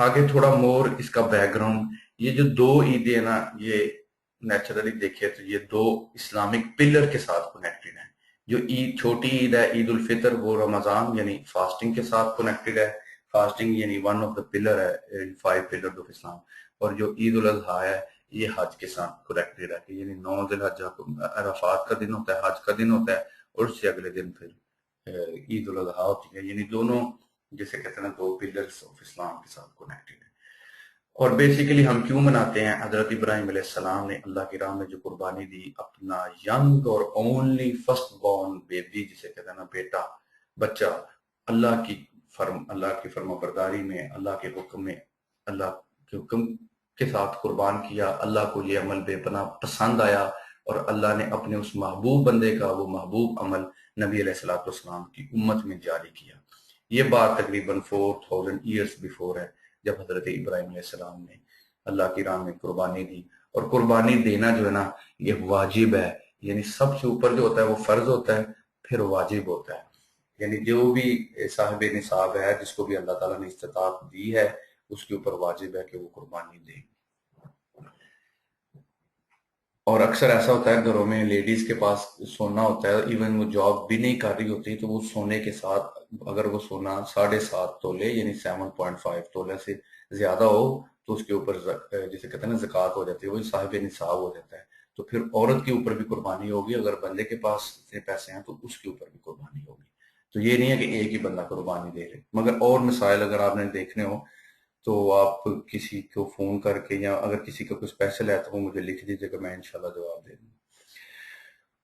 آگے تھوڑا مور اس کا بیک گراؤنڈ، یہ جو 2 عیدیں نا یہ نیچرلی دیکھیں تو یہ 2 اسلامک پلر کے ساتھ کنیکٹڈ ہیں. جو چھوٹی عید ہے عید الفطر وہ رمضان یعنی فاسٹنگ کے ساتھ کنیکٹڈ ہے، فاسٹنگ یعنی ون آف دا پلر ہے 5 پلر آف اسلام. اور جو عید الاضحیٰ ہے یہ حج کے ساتھ کنیکٹڈ ہے کہ یعنی 9 ذی الحجہ کو عرفات کا دن ہوتا ہے، حج کا دن ہوتا ہے اور اس سے اگلے دن پھر عید الاضحیٰ ہوتی ہے، یعنی دونوں جیسے کہتے ہیں 2 پلرز آف اسلام کے ساتھ کنیکٹڈ ہے. اور بیسیکلی ہم کیوں مناتے ہیں؟ حضرت ابراہیم علیہ السلام نے اللہ کی راہ میں جو قربانی دی، اپنا ینگ اور اونلی فرسٹ بورن بیبی جسے کہتے ہیں نا بیٹا بچہ، اللہ کی فرما برداری میں، اللہ کے حکم میں، اللہ کے حکم کے ساتھ قربان کیا. اللہ کو یہ عمل بے پناہ پسند آیا اور اللہ نے اپنے اس محبوب بندے کا وہ محبوب عمل نبی علیہ السلام کی امت میں جاری کیا. یہ بات تقریباً 4000 ایئرس بیفور ہے، جب حضرت ابراہیم علیہ السلام نے اللہ کی راہ میں قربانی دی. اور قربانی دینا جو ہے نا یہ واجب ہے، یعنی سب سے اوپر جو ہوتا ہے وہ فرض ہوتا ہے، پھر واجب ہوتا ہے. یعنی جو بھی صاحب نصاب ہے، جس کو بھی اللہ تعالیٰ نے استطاعت دی ہے، اس کے اوپر واجب ہے کہ وہ قربانی دے. اور اکثر ایسا ہوتا ہے گھروں میں لیڈیز کے پاس سونا ہوتا ہے، ایون وہ جاب بھی نہیں کر رہی ہوتی تو وہ سونے کے ساتھ اگر وہ سونا 7.5 تولے یعنی 7.5 تولے سے زیادہ ہو تو اس کے اوپر جسے کہتے ہیں نا زکوٰۃ ہو جاتی ہے، وہ صاحب نصاب ہو جاتا ہے. تو پھر عورت کے اوپر بھی قربانی ہوگی، اگر بندے کے پاس اتنے پیسے ہیں تو اس کے اوپر بھی قربانی ہوگی. تو یہ نہیں ہے کہ ایک ہی بندہ قربانی دے لے. مگر اور مسائل اگر آپ نے دیکھنے ہو تو آپ کسی کو فون کر کے یا اگر کسی کا کچھ پیسے ہے تو وہ مجھے لکھ دیجیے گا، میں انشاءاللہ جواب دے دوں.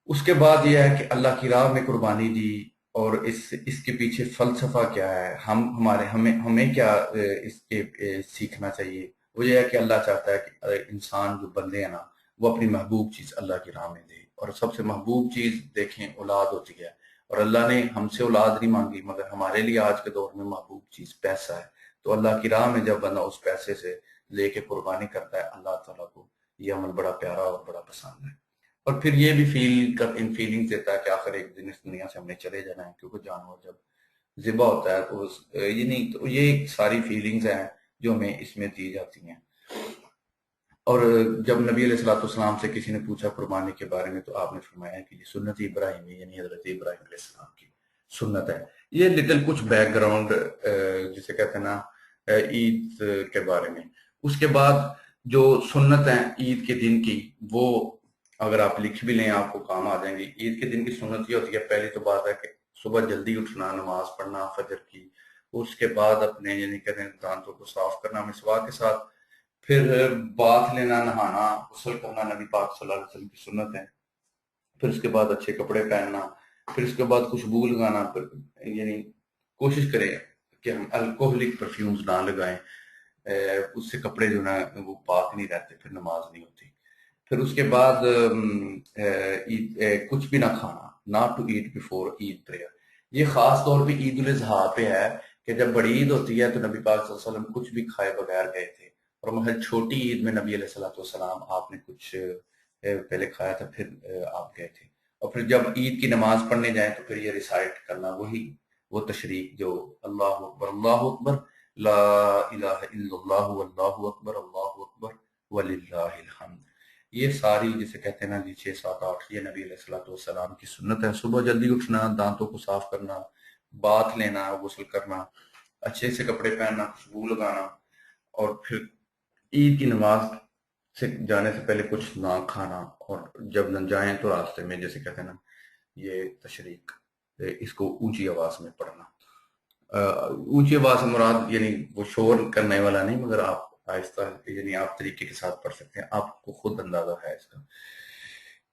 اس کے بعد یہ ہے کہ اللہ کی راہ میں قربانی دی اور اس کے پیچھے فلسفہ کیا ہے، ہمیں کیا اس کے سیکھنا چاہیے. وہ یہ ہے کہ اللہ چاہتا ہے کہ انسان جو بندے ہیں نا وہ اپنی محبوب چیز اللہ کی راہ میں دے. اور سب سے محبوب چیز دیکھیں اولاد ہوتی ہے، اور اللہ نے ہم سے اولاد نہیں مانگی، مگر ہمارے لیے آج کے دور میں محبوب چیز پیسہ ہے. تو اللہ کی راہ میں جب بندہ اس پیسے سے لے کے قربانی کرتا ہے، اللہ تعالیٰ کو یہ عمل بڑا پیارا اور بڑا پسند ہے. اور پھر یہ بھی ان فیلنگز دیتا ہے کہ آخر ایک دن اس دنیا سے ہم نے چلے جانا ہے، کیونکہ جانور جب ذبح ہوتا ہے تو یہ ساری فیلنگز ہیں جو ہمیں اس میں دی جاتی ہیں. اور جب نبی علیہ السلام سے کسی نے پوچھا قربانی کے بارے میں تو آپ نے فرمایا کہ یہ سنت ابراہیمی یعنی حضرت ابراہیم علیہ السلام کی سنت ہے. یہ لٹل کچھ بیک گراؤنڈ جسے کہتے ہیں نا عید کے بارے میں. اس کے بعد جو سنت ہیں عید کے دن کی، وہ اگر آپ لکھ بھی لیں آپ کو کام آ جائیں گے. عید کے دن کی سنت یہ ہوتی ہے، پہلی تو بات ہے کہ صبح جلدی اٹھنا، نماز پڑھنا فجر کی. اس کے بعد اپنے یعنی کہتے ہیں دانتوں کو صاف کرنا مسواک کے ساتھ، پھر باتھ لینا، نہانا، غسل کرنا نبی پاک صلی اللہ علیہ وسلم کی سنت ہے. پھر اس کے بعد اچھے کپڑے پہننا، پھر اس کے بعد خوشبو لگانا. یعنی کوشش کریں کہ ہم الکوہلک پرفیومز نہ لگائیں، اس سے کپڑے جو نا وہ پاک نہیں رہتے، پھر نماز نہیں ہوتی. پھر اس کے بعد کچھ بھی نہ کھانا، not to eat before Eid prayer. یہ خاص طور پہ عید الاضحیٰ پہ ہے کہ جب بڑی عید ہوتی ہے تو نبی پاک صلی اللہ علیہ وسلم کچھ بھی کھائے بغیر گئے تھے. اور مگر چھوٹی عید میں نبی علیہ السلام آپ نے کچھ پہلے کھایا تھا، پھر آپ گئے تھے. اور پھر جب عید کی نماز پڑھنے جائیں تو پھر یہ ریسائٹ کرنا، وہ تشریق جو اللہ اکبر لا الہ الا اللہ واللہ اکبر وللہ الحمد. یہ ساری جسے کہتے ہیں نا جی 6 7 8 یہ نبی علیہ السلام کی سنت ہے. صبح جلدی اٹھنا، دانتوں کو صاف کرنا، باتھ لینا، غسل کرنا، اچھے سے کپڑے پہننا، خوشبو لگانا، اور پھر عید کی نماز سے جانے سے پہلے کچھ نہ کھانا. اور جب نہ جائیں تو راستے میں جیسے کہتے ہیں نا یہ تشریق، اس کو اونچی آواز میں پڑھنا. اونچی آواز مراد یعنی وہ شور کرنے والا نہیں، مگر آپ آہستہ یعنی آپ طریقے کے ساتھ پڑھ سکتے ہیں، آپ کو خود اندازہ ہے اس کا.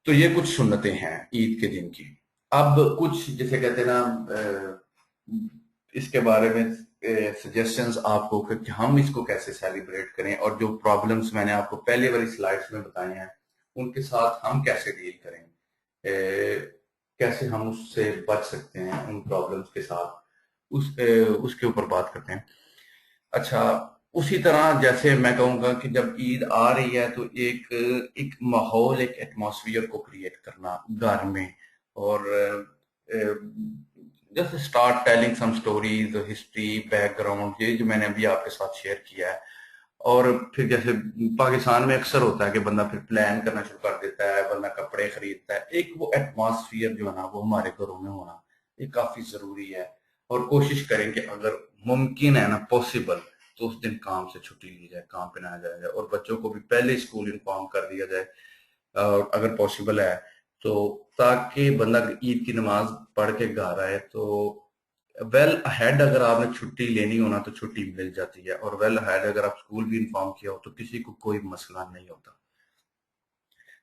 تو یہ کچھ سنتیں ہیں عید کے دن کی. اب کچھ جیسے کہتے ہیں نا اس کے بارے میں سجیشنز آپ کو کہ ہم اس کو کیسے سیلیبریٹ کریں، اور جو پرابلمز میں نے آپ کو پہلے والی سلائڈز میں بتائی ہیں ان کے ساتھ ہم کیسے ڈیل کریں، کیسے ہم اس سے بچ سکتے ہیں ان پرابلمز کے ساتھ، اس کے اوپر بات کرتے ہیں. اچھا، اسی طرح جیسے میں کہوں گا کہ جب عید آ رہی ہے تو ایک ماحول، ایک ایٹماسفیئر کو کریٹ کرنا گھر میں، اور جیسے اسٹارٹ ٹیلنگ سم اسٹوریز، ہسٹری، بیک گراؤنڈ، یہ جو میں نے ابھی آپ کے ساتھ شیئر کیا ہے. اور پھر جیسے پاکستان میں اکثر ہوتا ہے کہ بندہ پھر پلان کرنا شروع کر دیتا ہے، بندہ کپڑے خریدتا ہے. ایک وہ ایٹماسفیئر جو ہے نا وہ ہمارے گھروں میں ہونا یہ کافی ضروری ہے. اور کوشش کریں کہ اگر ممکن ہے نا پاسبل تو اس دن کام سے چھٹی لی جائے، کام پہ نہ جایا جائے، اور بچوں کو بھی پہلے اسکول انفارم کر دیا جائے اگر پاسبل ہے تو، تاکہ بندہ عید کی نماز پڑھ کے گھر آئے تو ویل ہیڈ اگر آپ نے چھٹی لینی ہونا تو چھٹی مل جاتی ہے، اور ویل ہیڈ اگر آپ اسکول بھی انفارم کیا ہو تو کسی کو کوئی مسئلہ نہیں ہوتا.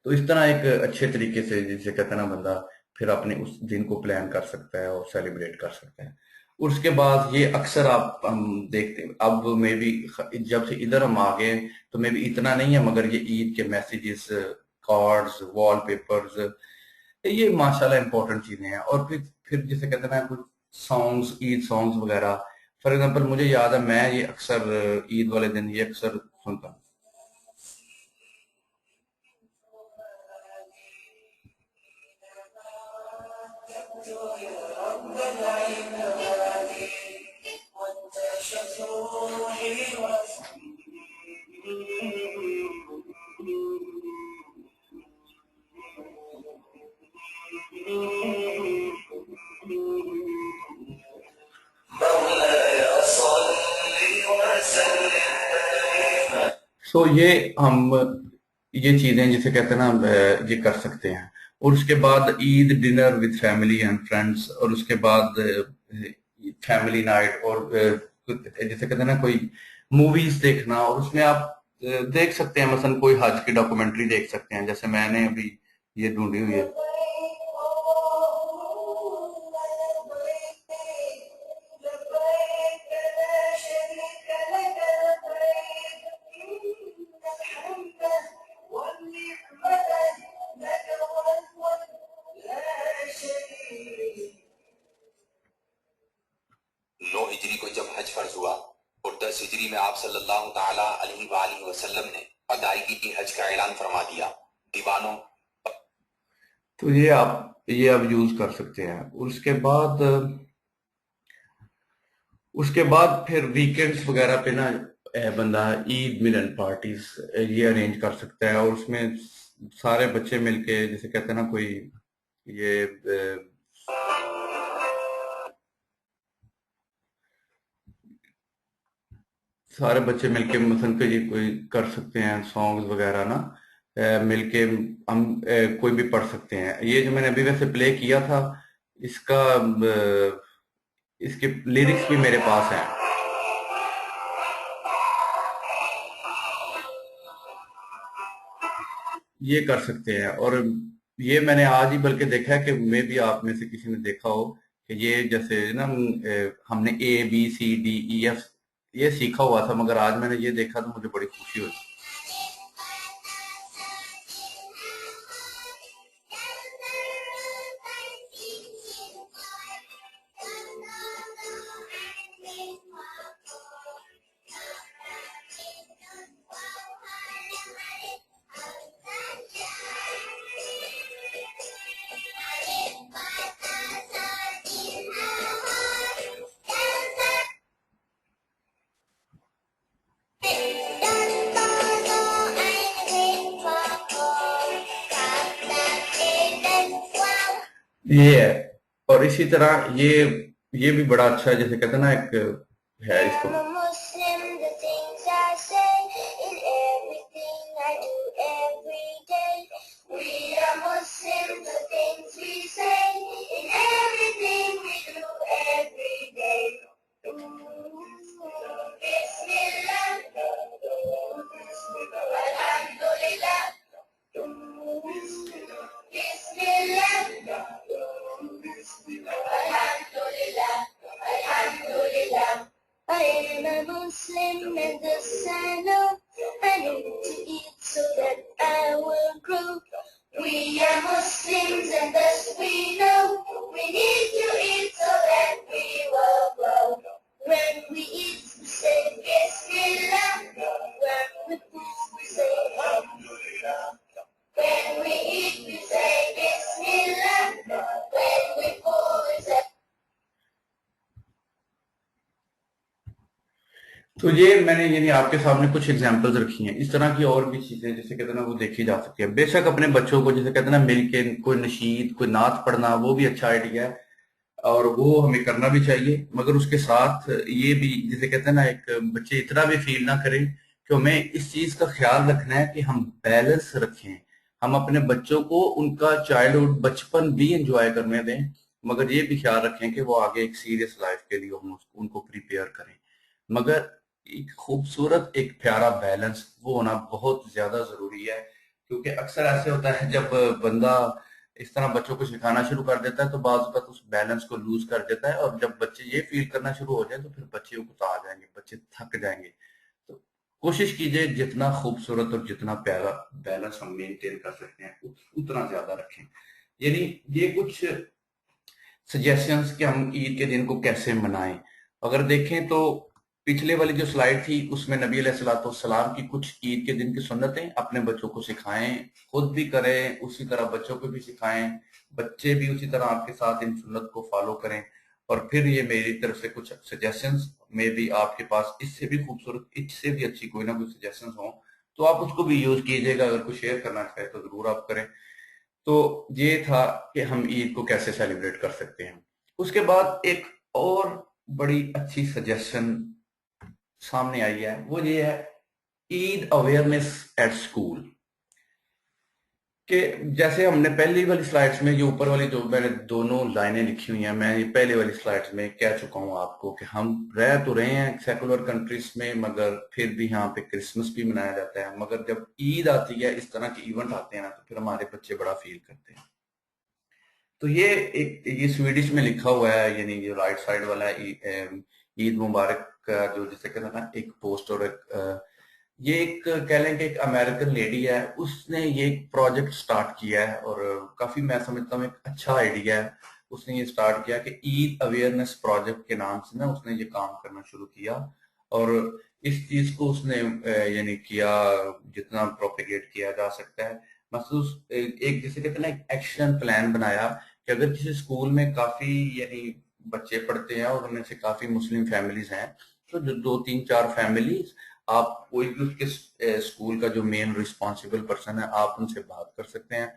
تو اس طرح ایک اچھے طریقے سے جسے کہتے ہیں نا بندہ پھر اپنے اس دن کو پلان کر سکتا ہے اور سیلیبریٹ کر سکتا ہے. اور اس کے بعد یہ اکثر ہم دیکھتے ہیں، اب میں بھی جب سے ادھر ہم آ گئے تو میں بھی اتنا نہیں ہے، مگر یہ عید کے میسیجز، کارڈز، وال پیپرز، یہ ماشاءاللہ امپورٹنٹ چیزیں ہیں. اور پھر جسے کہتے ہیں نا سانگز، عید سانگز وغیرہ. فار ایگزامپل مجھے یاد ہے میں یہ اکثر عید والے دن یہ اکثر سنتا ہوں. سو یہ چیزیں جسے کہتے ہیں نا یہ کر سکتے ہیں. اور اس کے بعد Eid dinner with family and friends, اور اس کے بعد فیملی نائٹ، اور جسے کہتے ہیں نا کوئی موویز دیکھنا. اور اس میں آپ دیکھ سکتے ہیں مثلا کوئی حج کی ڈاکومنٹری دیکھ سکتے ہیں، جیسے میں نے ابھی یہ ڈھونڈی ہوئی ہے. نو ہجری کو جب حج فرض ہوا اور 10 ہجری میں آپ صلی اللہ تعالی علیہ وآلہ وسلم نے ادائیگی کی حج کا اعلان فرما دیا. دیوانوں تو یہ آپ یوز کر سکتے ہیں. اور اس کے بعد پھر ویکینڈز وغیرہ پہ نا بندہ عید ملن پارٹیز یہ ارینج کر سکتا ہے. اور اس میں سارے بچے مل کے جیسے کہتے ہیں نا کوئی یہ سارے بچے مل کے مثلا کہ یہ کوئی کر سکتے ہیں سانگز وغیرہ نا مل کے ہم کوئی بھی پڑھ سکتے ہیں. یہ جو میں نے ابھی ویسے پلے کیا تھا اس کے لیرکس بھی میرے پاس ہیں. یہ کر سکتے ہیں. اور یہ میں نے آج ہی بلکہ دیکھا ہے کہ میں بھی آپ میں سے کسی نے دیکھا ہو کہ یہ جیسے نا ہم نے ABCDEF یہ سیکھا ہوا تھا، مگر آج میں نے یہ دیکھا تو مجھے بڑی خوشی ہوئی. یہ ہے. اور اسی طرح یہ بھی بڑا اچھا ہے، جیسے کہتے ہیں نا ایک ہے اس کو I am a Muslim and thus I know I need to eat so that I will grow. We are Muslims and thus we know we need to eat so that we will grow. When we eat, we say Bismillah. When we eat, we say Alhamdulillah. When we eat, we say Bismillah. When we pull, we say. تو یہ میں نے یعنی آپ کے سامنے کچھ examples رکھی ہیں. اس طرح کی اور بھی چیزیں جیسے کہتے ہیں نا وہ دیکھی جا سکتی ہیں. بے شک اپنے بچوں کو جیسے کہتے ہیں نا مل کے کوئی نشید کوئی نعت پڑھنا وہ بھی اچھا آئیڈیا ہے، اور وہ ہمیں کرنا بھی چاہیے. مگر اس کے ساتھ یہ بھی جیسے کہتے ہیں نا ایک بچے اتنا بھی فیل نہ کریں کہ ہمیں اس چیز کا خیال رکھنا ہے کہ ہم بیلنس رکھیں. ہم اپنے بچوں کو ان کا چائلڈہڈ بچپن بھی انجوائے کرنے دیں، مگر یہ بھی خیال رکھیں کہ وہ آگے ایک سیریس لائف کے لیے ہم ان کو پریپیئر کریں. مگر ایک خوبصورت ایک پیارا بیلنس وہ ہونا بہت زیادہ ضروری ہے. کیونکہ اکثر ایسے ہوتا ہے جب بندہ اس طرح بچوں کو سکھانا شروع کر دیتا ہے تو بعض اوقات اس بیلنس کو لوز کر دیتا ہے، اور جب بچے یہ فیل کرنا شروع ہو جائیں تو پھر بچے اکتا جائیں گے، بچے تھک جائیں گے. تو کوشش کیجئے جتنا خوبصورت اور جتنا پیارا بیلنس ہم مینٹین کر سکتے ہیں اتنا زیادہ رکھیں. یعنی یہ کچھ سجیشنز کہ ہم عید کے دن کو کیسے منائیں. اگر دیکھیں تو پچھلے والی جو سلائیڈ تھی اس میں نبی علیہ الصلوۃ والسلام کی کچھ عید کے دن کی سنتیں اپنے بچوں کو سکھائیں, خود بھی کریں, اسی طرح بچوں کو بھی سکھائیں, بچے بھی اسی طرح آپ کے ساتھ ان سنت کو فالو کریں. اور پھر یہ میری طرف سے کچھ سجیشنز میں بھی آپ کے پاس اس سے بھی خوبصورت, اس سے بھی اچھی کوئی نہ کوئی سجیشنز ہوں تو آپ اس کو بھی یوز کیجئے گا. اگر کوئی شیئر کرنا چاہے تو ضرور آپ کریں. تو یہ تھا کہ ہم عید کو کیسے سیلیبریٹ کر سکتے ہیں. اس کے بعد ایک اور بڑی اچھی سجیشن سامنے آئی ہے, وہ یہ ہے عید اویئرنیس ایٹ اسکول. کہ جیسے ہم نے پہلی والی سلائڈز میں جو اوپر والی جو میں نے دونوں لائنیں لکھی ہوئی ہیں, میں یہ پہلے والی سلائڈز میں کہہ چکا ہوں آپ کو کہ ہم رہ تو رہے ہیں سیکولر کنٹریز میں, مگر پھر بھی یہاں پہ کرسمس بھی منایا جاتا ہے. مگر جب عید آتی ہے, اس طرح کے ایونٹ آتے ہیں نا, تو پھر ہمارے بچے بڑا فیل کرتے ہیں. تو یہ سویڈش میں لکھا ہوا ہے, یعنی جو رائٹ سائڈ والا ہے عید مبارک کا جو جسے کہتے ہیں نا ایک پوسٹ, اور یہ ایک کہہ لیں کہ ایک امریکن لیڈی ہے, اس نے یہ ایک پروجیکٹ سٹارٹ کیا ہے, اور کافی میں سمجھتا ہوں ایک اچھا آئیڈیا ہے. اس نے یہ سٹارٹ کیا کہ عید اویئرنیس پروجیکٹ کے نام سے نا اس نے یہ کام کرنا شروع کیا, اور اس چیز کو اس نے یعنی کیا جتنا پروپیگیٹ کیا جا سکتا ہے. محسوس ایک جسے کہتے ہیں نا ایک ایکشن پلان بنایا کہ اگر کسی اسکول میں کافی یعنی بچے پڑھتے ہیں اور ان میں سے کافی مسلم فیملیز ہیں, تو جو 2-3-4 فیملیز آپ کوئی بھی اس کے اسکول کا جو مین ریسپانسبل پرسن ہے آپ ان سے بات کر سکتے ہیں,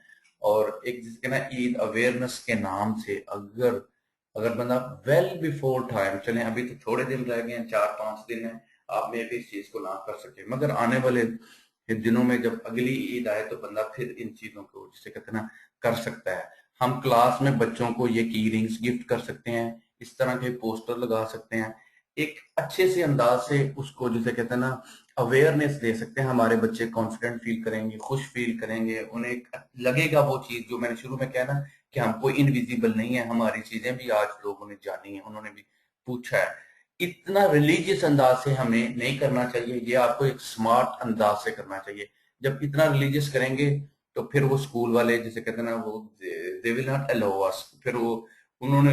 اور ایک جس کے نا عید اویئرنیس کے نام سے اگر بندہ ویل بیفور ٹائم, چلیں ابھی تو تھوڑے دن رہ گئے ہیں, 4-5 دن ہیں, آپ میں بھی اس چیز کو نہ کر سکے, مگر آنے والے دنوں میں جب اگلی عید آئے تو بندہ پھر ان چیزوں کو جسے کہتے ہیں نا کر سکتا ہے. ہم کلاس میں بچوں کو یہ کی رنگز گفٹ کر سکتے ہیں, اس طرح کے پوسٹر لگا سکتے ہیں, ایک اچھے سے انداز سے اس کو جسے کہتے ہیں نا اویئرنیس دے سکتے ہیں. ہمارے بچے کانفیڈنٹ فیل کریں گے, خوش فیل کریں گے, انہیں لگے گا وہ چیز جو میں نے شروع میں کہا نا کہ ہم کوئی انویزیبل نہیں ہے, ہماری چیزیں بھی آج لوگوں نے جانی ہیں, انہوں نے بھی پوچھا ہے. اتنا ریلیجیس انداز سے ہمیں نہیں کرنا چاہیے, یہ آپ کو ایک سمارٹ انداز سے کرنا چاہیے. جب اتنا ریلیجیس کریں گے تو پھر وہ اسکول والے جسے کہتے ہیں نا وہ they will not allow us, پھر وہ انہوں نے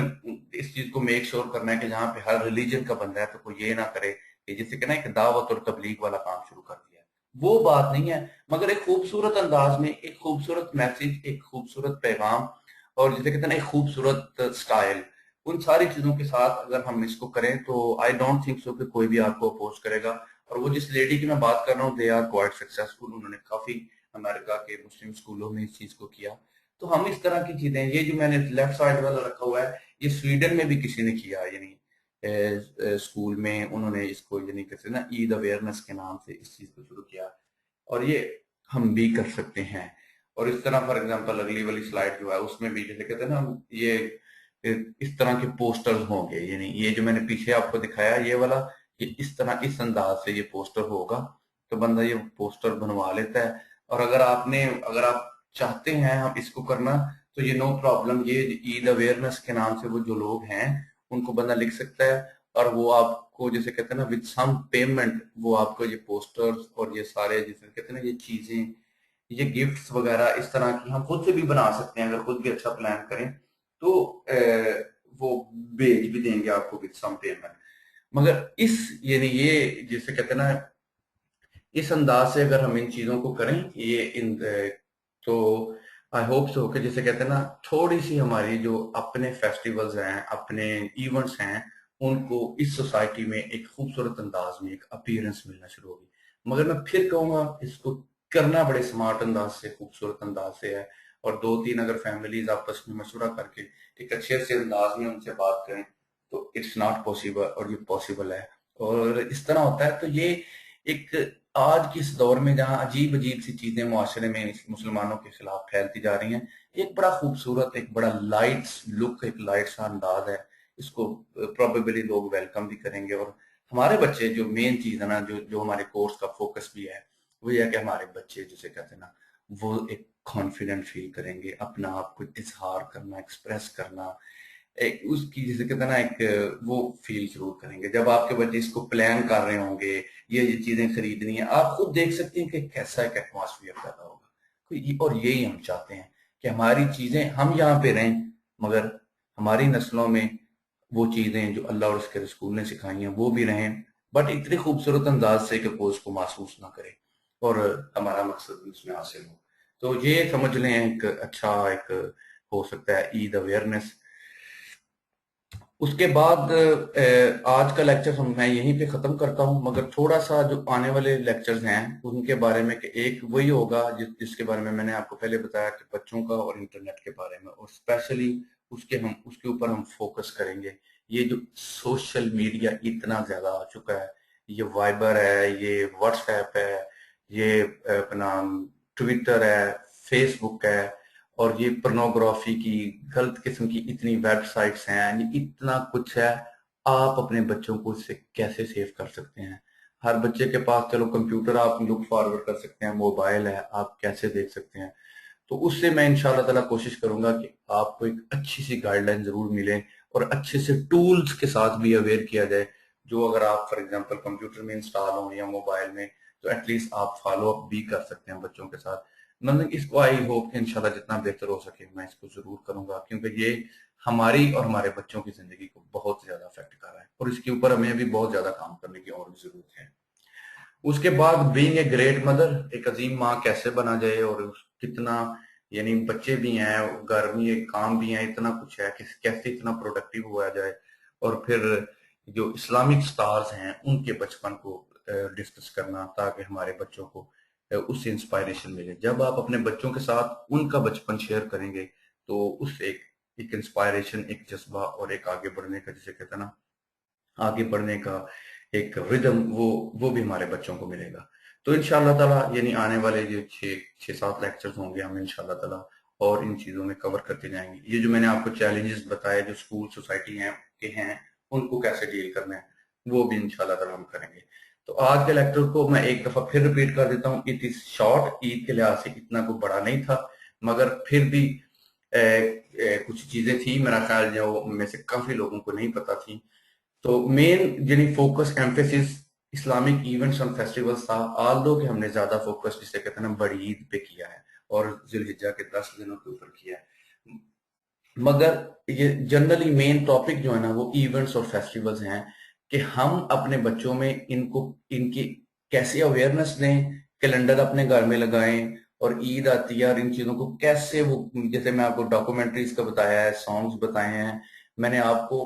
اس چیز کو میک شور کرنا ہے کہ جہاں پہ ہر ریلیجن کا بندہ ہے تو کوئی یہ نہ کرے کہ جسے کہنا ایک دعوت اور تبلیغ والا کام شروع کر دیا. وہ بات نہیں ہے, مگر ایک خوبصورت انداز میں ایک خوبصورت میسج, ایک خوبصورت پیغام, اور جسے کہتے ہیں نا ایک خوبصورت سٹائل, ان ساری چیزوں کے ساتھ اگر ہم اس کو کریں تو آئی ڈونٹ تھنک سو کہ کوئی بھی آپ کو اپوز کرے گا. اور وہ جس لیڈی کی میں بات کر رہا ہوں, دے آر کوائٹ سکسیسفل, انہوں نے کافی امریکہ کے مسلم اسکولوں میں اس چیز کو کیا. تو ہم اس طرح کی چیزیں, یہ جو میں نے لیفٹ سائڈ والا رکھا ہوا ہے, یہ سویڈن میں بھی کسی نے کیا, یعنی اسکول میں انہوں نے اس کو یعنی کہتے ہیں نا عید اویئرنیس کے نام سے اس چیز کو شروع کیا, اور یہ ہم بھی کر سکتے ہیں. اور اس طرح فار ایگزامپل اگلی والی سلائڈ جو ہے اس میں بھی جیسے کہتے ہیں نا یہ اس طرح کے پوسٹر ہوں گے, یعنی یہ جو میں نے پیچھے آپ کو دکھایا یہ والا, کہ اس طرح اس انداز سے یہ پوسٹر ہوگا تو بندہ یہ پوسٹر بنوا لیتا ہے. اور اگر آپ چاہتے ہیں ہم اس کو کرنا تو یہ نو پرابلم, یہ عید اویئرنیس کے نام سے وہ جو لوگ ہیں ان کو بندہ لکھ سکتا ہے, اور وہ آپ کو جیسے کہتے ہیں نا وتھ سم پیمنٹ وہ آپ کو یہ پوسٹرز اور یہ سارے جیسے کہتے ہیں نا یہ چیزیں, یہ گفٹس وغیرہ اس طرح کی ہم خود سے بھی بنا سکتے ہیں. اگر خود بھی اچھا پلان کریں تو وہ بھیج بھی دیں گے آپ کو وتھ سم پیمنٹ. مگر اس یعنی یہ جیسے کہتے ہیں نا اس انداز سے اگر ہم ان چیزوں کو کریں تو آئی ہوپ سو کہ جیسے کہتے ہیں نا تھوڑی سی ہماری جو اپنے فیسٹیولز ہیں, اپنے ایونٹس ہیں, ان کو اس سوسائٹی میں ایک خوبصورت انداز میں ایک اپیرنس ملنا شروع ہوگی. مگر میں پھر کہوں گا اس کو کرنا بڑے سمارٹ انداز سے, خوبصورت انداز سے ہے, اور 2-3 اگر فیملیز آپس میں مشورہ کر کے ایک اچھے سے انداز میں ان سے بات کریں تو اٹس ناٹ پاسبل, اور یہ پاسبل ہے. اور اس طرح ہوتا ہے. تو یہ ایک آج کی اس دور میں جہاں عجیب سی چیزیں معاشرے میں مسلمانوں کے خلاف پھیلتی جا رہی ہیں, ایک بڑا خوبصورت, ایک بڑا لائٹ لک, ایک لائٹ سا انداز ہے. اس کو پروبیبلی لوگ ویلکم بھی کریں گے. اور ہمارے بچے جو مین چیز ہے نا جو ہمارے کورس کا فوکس بھی ہے وہ یہ ہے کہ ہمارے بچے جسے کہتے ہیں نا وہ ایک کانفیڈنٹ فیل کریں گے, اپنا آپ کو اظہار کرنا, ایکسپریس کرنا, ایک اس کی جسے کہتے ہیں نا ایک وہ فیل ضرور کریں گے. جب آپ کے بچے اس کو پلان کر رہے ہوں گے, یہ چیزیں خریدنی ہیں, آپ خود دیکھ سکتے ہیں کہ کیسا ایک ایٹماسفیئر پیدا ہوگا. اور یہی ہم چاہتے ہیں کہ ہماری چیزیں ہم یہاں پہ رہیں, مگر ہماری نسلوں میں وہ چیزیں جو اللہ اور اس کے رسول نے سکھائی ہیں وہ بھی رہیں، بٹ اتنی خوبصورت انداز سے کہ کوئی اس کو محسوس نہ کرے اور ہمارا مقصد بھی اس میں حاصل ہو. تو یہ سمجھ لیں ایک اچھا ایک ہو سکتا ہے عید اویئرنیس. اس کے بعد آج کا لیکچر میں یہیں پہ ختم کرتا ہوں، مگر تھوڑا سا جو آنے والے لیکچرز ہیں ان کے بارے میں کہ ایک وہی ہوگا جس کے بارے میں نے آپ کو پہلے بتایا کہ بچوں کا اور انٹرنیٹ کے بارے میں، اور اسپیشلی اس کے اوپر ہم فوکس کریں گے. یہ جو سوشل میڈیا اتنا زیادہ آ چکا ہے، یہ وائبر ہے، یہ واٹس ایپ ہے، یہ اپنا ٹویٹر ہے، فیس بک ہے، اور یہ پرنوگرافی کی غلط قسم کی اتنی ویب سائٹس ہیں، اتنا کچھ ہے. آپ اپنے بچوں کو اس سے کیسے سیو کر سکتے ہیں؟ ہر بچے کے پاس چلو کمپیوٹر آپ لک فارورڈ کر سکتے ہیں، موبائل ہے، آپ کیسے دیکھ سکتے ہیں؟ تو اس سے میں انشاءاللہ تعالیٰ کوشش کروں گا کہ آپ کو ایک اچھی سی گائیڈ لائن ضرور ملے اور اچھے سے ٹولز کے ساتھ بھی اویئر کیا جائے، جو اگر آپ فار ایگزامپل کمپیوٹر میں انسٹال ہوں یا موبائل میں تو ایٹ لیسٹ آپ فالو اپ بھی کر سکتے ہیں بچوں کے ساتھ. مطلب اس کو آئی ہوپ کہ انشاءاللہ جتنا بہتر ہو سکے میں اس کو ضرور کروں گا، کیونکہ یہ ہماری اور ہمارے بچوں کی زندگی کو بہت زیادہ افیکٹ کر رہا ہے اور اس کے اوپر ہمیں بھی بہت زیادہ کام کرنے کی اور بھی ضرورت ہے. اس کے بعد بینگ اے گریٹ مدر، ایک عظیم ماں کیسے بنا جائے، اور کتنا یعنی بچے بھی ہیں، گھر میں کام بھی ہیں، اتنا کچھ ہے کہ کیسے اتنا پروڈکٹیو ہوا جائے. اور پھر جو اسلامک سٹارز ہیں ان کے بچپن کو ڈسکس کرنا تاکہ ہمارے بچوں کو اس سے انسپائریشن ملے. جب آپ اپنے بچوں کے ساتھ ان کا بچپن شیئر کریں گے تو اس سے ایک انسپائریشن، ایک جذبہ اور ایک آگے بڑھنے کا، جسے کہتے ہیں نا آگے بڑھنے کا ایک ردم، وہ بھی ہمارے بچوں کو ملے گا. تو انشاءاللہ تعالیٰ یعنی آنے والے جو 6-7 لیکچرز ہوں گے ہم انشاءاللہ تعالیٰ اور ان چیزوں میں کور کرتے جائیں گے. یہ جو میں نے آپ کو چیلنجز بتائے جو اسکول سوسائٹی ہیں ان کو کیسے ڈیل کرنا ہے وہ بھی انشاءاللہ تعالیٰ ہم کریں گے. تو آج کے لیکچر کو میں ایک دفعہ پھر ریپیٹ کر دیتا ہوں. اٹ از شارٹ، عید کے لحاظ سے اتنا کوئی بڑا نہیں تھا، مگر پھر بھی کچھ چیزیں تھیں میرا خیال جو میں سے کافی لوگوں کو نہیں پتا تھی. تو مین یعنی فوکس ایمفیسس اسلامک ایونٹس اور فیسٹیولز تھا، آلدو کہ ہم نے زیادہ فوکس جسے کہتے ہیں نا بڑی عید پہ کیا ہے اور ذی الحجہ کے 10 دنوں کے اوپر کیا ہے، مگر یہ جنرلی مین ٹاپک جو ہے نا وہ ایونٹس اور فیسٹیولز ہیں کہ ہم اپنے بچوں میں ان کی کیسے اویئرنس دیں، کیلنڈر اپنے گھر میں لگائیں، اور عید آتی ہے اور ان چیزوں کو کیسے وہ، جیسے میں آپ کو ڈاکومنٹریز کا بتایا ہے، سانگز بتائے ہیں، میں نے آپ کو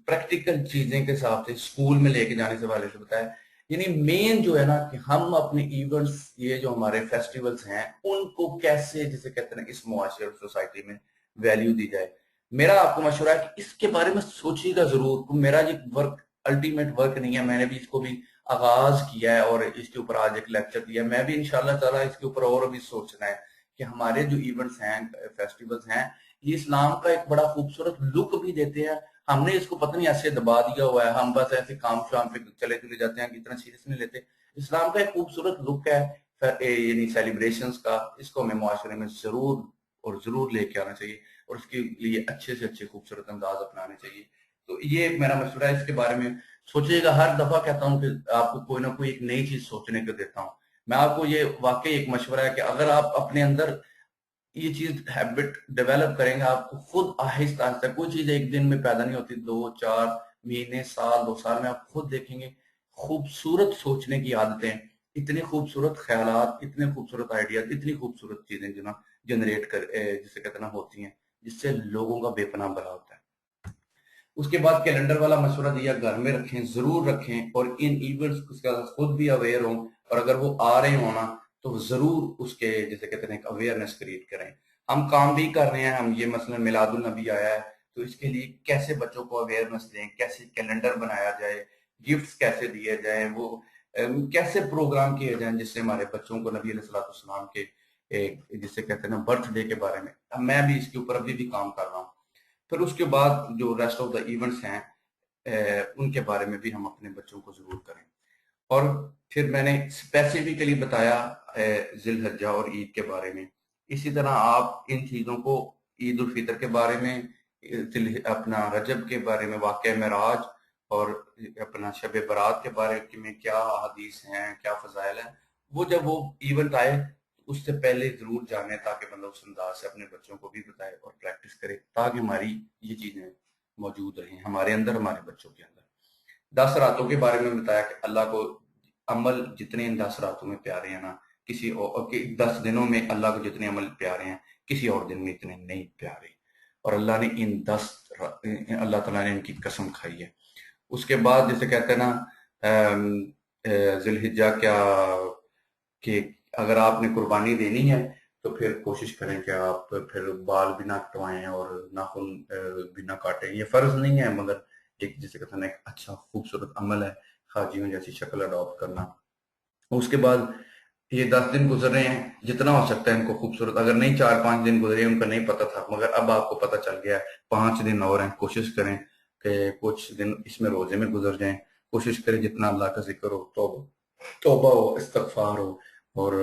پریکٹیکل چیزیں کے حساب سے اسکول میں لے کے جانے سے والے سے بتایا. یعنی مین جو ہے نا کہ ہم اپنے ایونٹس، یہ جو ہمارے فیسٹیولز ہیں ان کو کیسے جسے کہتے ہیں اس معاشرے اور سوسائٹی میں ویلیو دی جائے. میرا آپ کو مشورہ ہے کہ اس کے بارے میں سوچیے گا ضرور. میرا یہ ورک الٹیمیٹ ورک نہیں ہے، میں نے بھی اس کو بھی آغاز کیا ہے اور اس کے اوپر آج ایک لیکچر دیا. میں بھی انشاءاللہ تعالیٰ اس کے اوپر اور بھی سوچنا ہے کہ ہمارے جو ایونٹس ہیں، فیسٹیولز ہیں، یہ اسلام کا ایک بڑا خوبصورت لک بھی دیتے ہیں. ہم نے اس کو پتہ نہیں ایسے دبا دیا ہوا ہے، ہم بس ایسے کام شام پہ چلے جاتے ہیں کہ اتنا سیریس نہیں لیتے. اسلام کا ایک خوبصورت لک ہے یعنی سیلیبریشنز کا، اس کو ہمیں معاشرے میں ضرور لے کے آنا چاہیے اور اس کے لیے اچھے سے اچھے خوبصورت انداز اپنانے چاہیے. تو یہ میرا مشورہ ہے، اس کے بارے میں سوچیے گا. ہر دفعہ کہتا ہوں کہ آپ کو کوئی نہ کوئی ایک نئی چیز سوچنے کو دیتا ہوں. میں آپ کو یہ واقعی ایک مشورہ ہے کہ اگر آپ اپنے اندر یہ چیز ہیبٹ ڈیولپ کریں گے، آپ کو خود آہستہ آہستہ، کوئی چیز ایک دن میں پیدا نہیں ہوتی، 2-4 مہینے، سال، 2 سال میں آپ خود دیکھیں گے خوبصورت سوچنے کی عادتیں، اتنے خوبصورت خیالات، اتنے خوبصورت آئیڈیاز، اتنی خوبصورت چیزیں جو نا جنریٹ کر جسے کہتے ہیں نا ہوتی ہیں، جس سے لوگوں کا بے پناہ بھلا ہوتا ہے. اس کے بعد کیلنڈر والا مشورہ دیا، گھر میں رکھیں، ضرور رکھیں، اور ان ایونٹس کا خود بھی اویئر ہوں، اور اگر وہ آ رہے ہوں نا تو ضرور اس کے جیسے کہتے ہیں ایک اویئرنیس کریٹ کریں. ہم کام بھی کر رہے ہیں، ہم یہ مثلا میلاد النبی آیا ہے تو اس کے لیے کیسے بچوں کو اویئرنیس دیں، کیسے کیلنڈر بنایا جائے، گفٹس کیسے دیے جائیں، وہ کیسے پروگرام کیے جائیں جس سے ہمارے بچوں کو نبی علیہ السلام کے جسے کہتے ہیں نا برتھ ڈے کے بارے میں، میں بھی اس کے اوپر ابھی بھی کام کر رہا ہوں. پھر اس کے بعد جو ریسٹ آف دا ایونٹس ہیں ان کے بارے میں بھی ہم اپنے بچوں کو ضرور کریں. اور پھر میں نے اسپیسیفکلی بتایا ذی الحجہ اور عید کے بارے میں. اسی طرح آپ ان چیزوں کو عید الفطر کے بارے میں، اپنا رجب کے بارے میں، واقعہ معراج اور اپنا شب برات کے بارے میں کیا حدیث ہیں، کیا فضائل ہیں، وہ جب وہ ایونٹ آئے اس سے پہلے ضرور جانے تاکہ بندہ اس انداز سے اپنے بچوں کو بھی بتائے اور پریکٹس کرے، تاکہ ہماری یہ چیزیں موجود رہیں ہمارے اندر، ہمارے بچوں کے اندر۔ 10 راتوں کے بارے میں بتایا کہ اللہ کو عمل جتنے ان 10 راتوں میں پیارے ہیں نا، کسی اور 10 دنوں میں اللہ کو جتنے عمل پیارے ہیں کسی اور دن میں اتنے نہیں پیارے، اور اللہ نے اللہ تعالیٰ نے ان کی قسم کھائی ہے۔ اس کے بعد جیسے کہتے ہیں نا ذی الحجہ کیا، کہ اگر آپ نے قربانی دینی ہے تو پھر کوشش کریں کہ آپ پھر بال بھی نہ کٹوائیں اور ناخن بھی نہ کاٹیں۔ یہ فرض نہیں ہے، مگر ایک جسے کہتے ہیں ایک اچھا خوبصورت عمل ہے حاجیوں جیسی شکل اڈاپٹ کرنا۔ اس کے بعد یہ 10 دن گزر رہے ہیں، جتنا ہو سکتا ہے ان کو خوبصورت، اگر نہیں 4-5 دن گزرے ان کا نہیں پتہ تھا مگر اب آپ کو پتہ چل گیا ہے، 5 دن اور ہیں، کوشش کریں کہ کچھ دن اس میں روزے میں گزر جائیں، کوشش کریں جتنا اللہ کا ذکر ہو، توبہ ہو، استغفار ہو، اور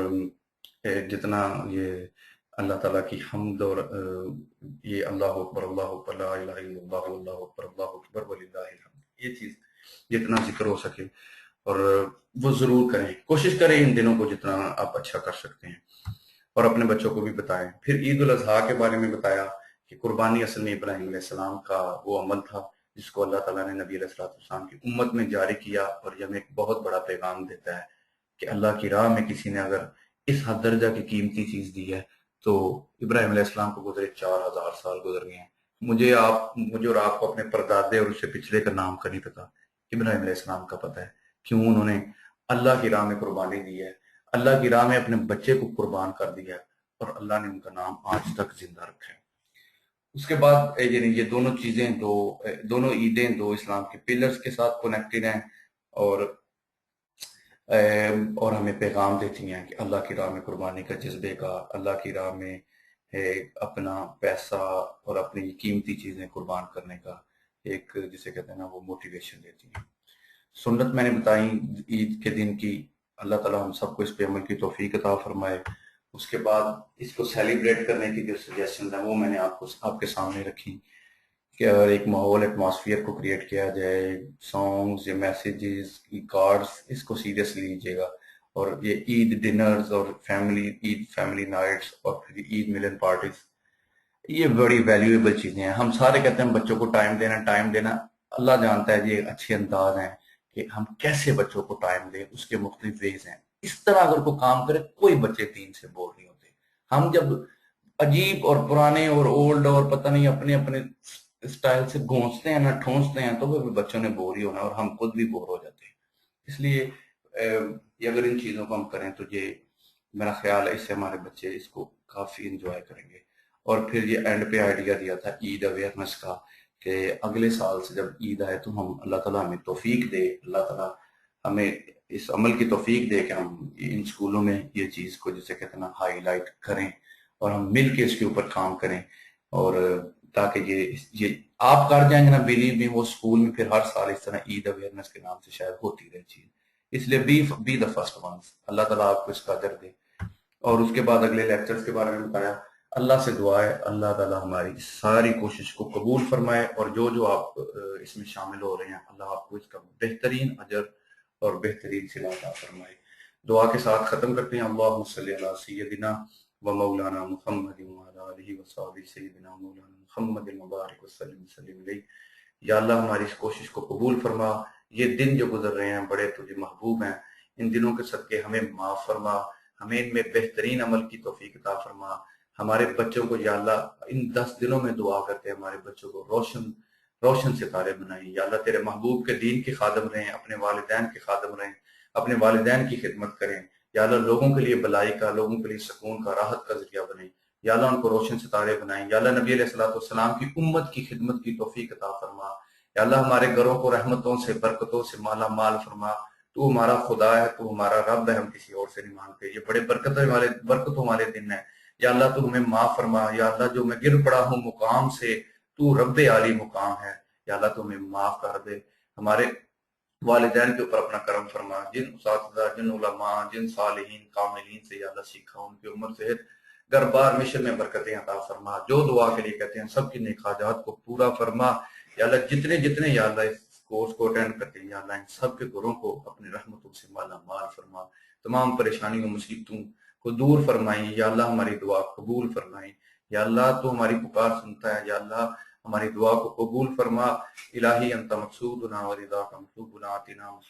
جتنا یہ اللہ تعالیٰ کی حمد اور یہ اللہ اکبر اللہ اکبر لا الہ الا اللہ اللہ اکبر وللہ الحمد، یہ چیز جتنا ذکر ہو سکے اور وہ ضرور کریں، کوشش کریں ان دنوں کو جتنا آپ اچھا کر سکتے ہیں، اور اپنے بچوں کو بھی بتائیں۔ پھر عید الاضحیٰ کے بارے میں بتایا کہ قربانی اصل میں ابراہیم علیہ السلام کا وہ عمل تھا جس کو اللہ تعالیٰ نے نبی علیہ السلام کی امت میں جاری کیا، اور یہ ہمیں ایک بہت بڑا پیغام دیتا ہے کہ اللہ کی راہ میں کسی نے اگر اس حد درجہ کی قیمتی چیز دی ہے تو ابراہیم علیہ السلام کو گزرے 4000 سال گزر گئے ہیں، مجھے اور آپ کو اپنے پردادے اور اس سے پچھلے کا نام کا نہیں پتا، ابراہیم علیہ السلام کا پتہ ہے، کیوں انہوں نے اللہ کی راہ میں قربانی دی ہے، اللہ کی راہ میں اپنے بچے کو قربان کر دیا ہے، اور اللہ نے ان کا نام آج تک زندہ رکھا ہے۔ اس کے بعد یعنی یہ دونوں چیزیں دونوں عیدیں دو اسلام کے پلرز کے ساتھ کنیکٹڈ ہیں، اور ہمیں پیغام دیتی ہیں کہ اللہ کی راہ میں قربانی کا جذبے کا، اللہ کی راہ میں اپنا پیسہ اور اپنی قیمتی چیزیں قربان کرنے کا ایک جسے کہتے ہیں نا وہ موٹیویشن دیتی ہیں۔ سنت میں نے بتائی عید کے دن کی، اللہ تعالیٰ ہم سب کو اس پہ عمل کی توفیق عطا فرمائے۔ اس کے بعد اس کو سیلیبریٹ کرنے کی جو سجیشنز ہیں وہ میں نے آپ کے سامنے رکھی کہ اگر ایک ماحول ایٹماسفیئر کو کریٹ کیا جائے، سانگز یا میسیجز کارڈز، اس کو سیریسلی لیجیے گا، اور یہ عید ڈنرز اور عید فیملی نائٹس اور پھر عید ملن پارٹیز، یہ بڑی ویلیویبل چیزیں ہیں۔ ہم سارے کہتے ہیں بچوں کو ٹائم دینا، اللہ جانتا ہے یہ اچھے انداز ہیں کہ ہم کیسے بچوں کو ٹائم دیں، اس کے مختلف ویز ہیں۔ اس طرح اگر کوئی کام کرے کوئی بچے دین سے بور نہیں ہوتے۔ ہم جب عجیب اور پرانے اور اولڈ اور پتہ نہیں اپنے اسٹائل سے گھونستے ہیں نا ٹھونستے ہیں تو وہ بچوں نے بور ہی ہونا، اور ہم خود بھی بور ہو جاتے ہیں۔ اس لیے یہ اگر ان چیزوں کو ہم کریں تو یہ میرا خیال ہے اس سے ہمارے بچے اس کو کافی انجوائے کریں گے۔ اور پھر یہ اینڈ پہ آئیڈیا دیا تھا عید اویئرنیس کا کہ اگلے سال سے جب عید آئے تو ہم اللہ تعالیٰ ہمیں توفیق دے، اللہ تعالیٰ ہمیں اس عمل کی توفیق دے کہ ہم ان اسکولوں میں یہ چیز کو جسے کہتے ہیں نا ہائی لائٹ کریں، اور ہم مل کے اس کے اوپر کام کریں، اور تاکہ یہ آپ کر جائیں گے نا بیلیو میں، وہ اسکول میں پھر ہر سال اس طرح عید اویئرنیس کے نام سے شاید ہوتی رہے چیز۔ اس لیے بی دا فرسٹ ونس، اللہ تعالیٰ آپ کو اس کا اجر دے۔ اور اس کے بعد اگلے لیکچرز کے بارے میں بتایا۔ اللہ سے دعا ہے اللہ تعالیٰ ہماری ساری کوشش کو قبول فرمائے، اور جو آپ اس میں شامل ہو رہے ہیں اللہ آپ کو اس کا بہترین اجر اور بہترین صلہ عطا فرمائے۔ دعا کے ساتھ ختم کرتے ہیں۔ اللہم صلی علی سیدنا و مولانا محمد وعلی آلہ وصحبہ سیدنا مولانا محمد مبارک وسلم علیہ۔ یا اللہ ہماری اس کوشش کو قبول فرما، یہ دن جو گزر رہے ہیں بڑے تجھے محبوب ہیں، ان دنوں کے صدقے ہمیں معاف فرما، ہمیں ان میں بہترین عمل کی توفیق عطا فرما۔ ہمارے بچوں کو یا اللہ ان 10 دنوں میں دعا کرتے ہیں ہمارے بچوں کو روشن ستارے بنائیں۔ یا اللہ تیرے محبوب کے دین کے خادم رہیں، اپنے والدین کے خادم رہیں، اپنے والدین کی خدمت کریں۔ یا اللہ لوگوں کے لیے بلائی کا، لوگوں کے لیے سکون کا، راحت کا ذریعہ بنیں۔ یا اللہ ان کو روشن ستارے بنائیں۔ یا اللہ نبی علیہ السلام کی امت کی خدمت کی توفیق عطا فرما۔ یا اللہ ہمارے گھروں کو رحمتوں سے برکتوں سے مالا مال فرما۔ تو ہمارا خدا ہے، تو ہمارا رب ہے، ہم کسی اور سے نہیں مانگتے۔ یہ بڑے برکتوں والے دن ہیں۔ یا اللہ تو ہمیں معاف فرما۔ یا اللہ جو میں گر پڑا ہوں مقام سے، تو رب عالی مقام ہے۔ یا اللہ تو ہمیں معاف کر دے۔ ہمارے والدین کے اوپر اپنا کرم فرما، جن اساتذہ، جن علماء، جن صالحین کاملین سے یا اللہ سیکھا، ان کی عمر صحت گھر بار مشن میں برکتیں عطا فرما۔ جو دعا کے لیے کہتے ہیں سب کی نیک حاجات کو پورا فرما۔ یا اللہ جتنے یا اللہ اس کورس کو اٹینڈ کرتے ہیں یا اللہ ان سب کے گھروں کو اپنی رحمتوں سے مالا مال فرما۔ تمام پریشانیوں مصیبتوں کو دور فرمائیں، یا اللہ ہماری دعا قبول فرمائیں، یا اللہ تو ہماری پکار سنتا ہے، یا اللہ ہماری دعا کو قبول فرما۔ الہی انت مقصودنا ورضاک مطلوبنا، آتنا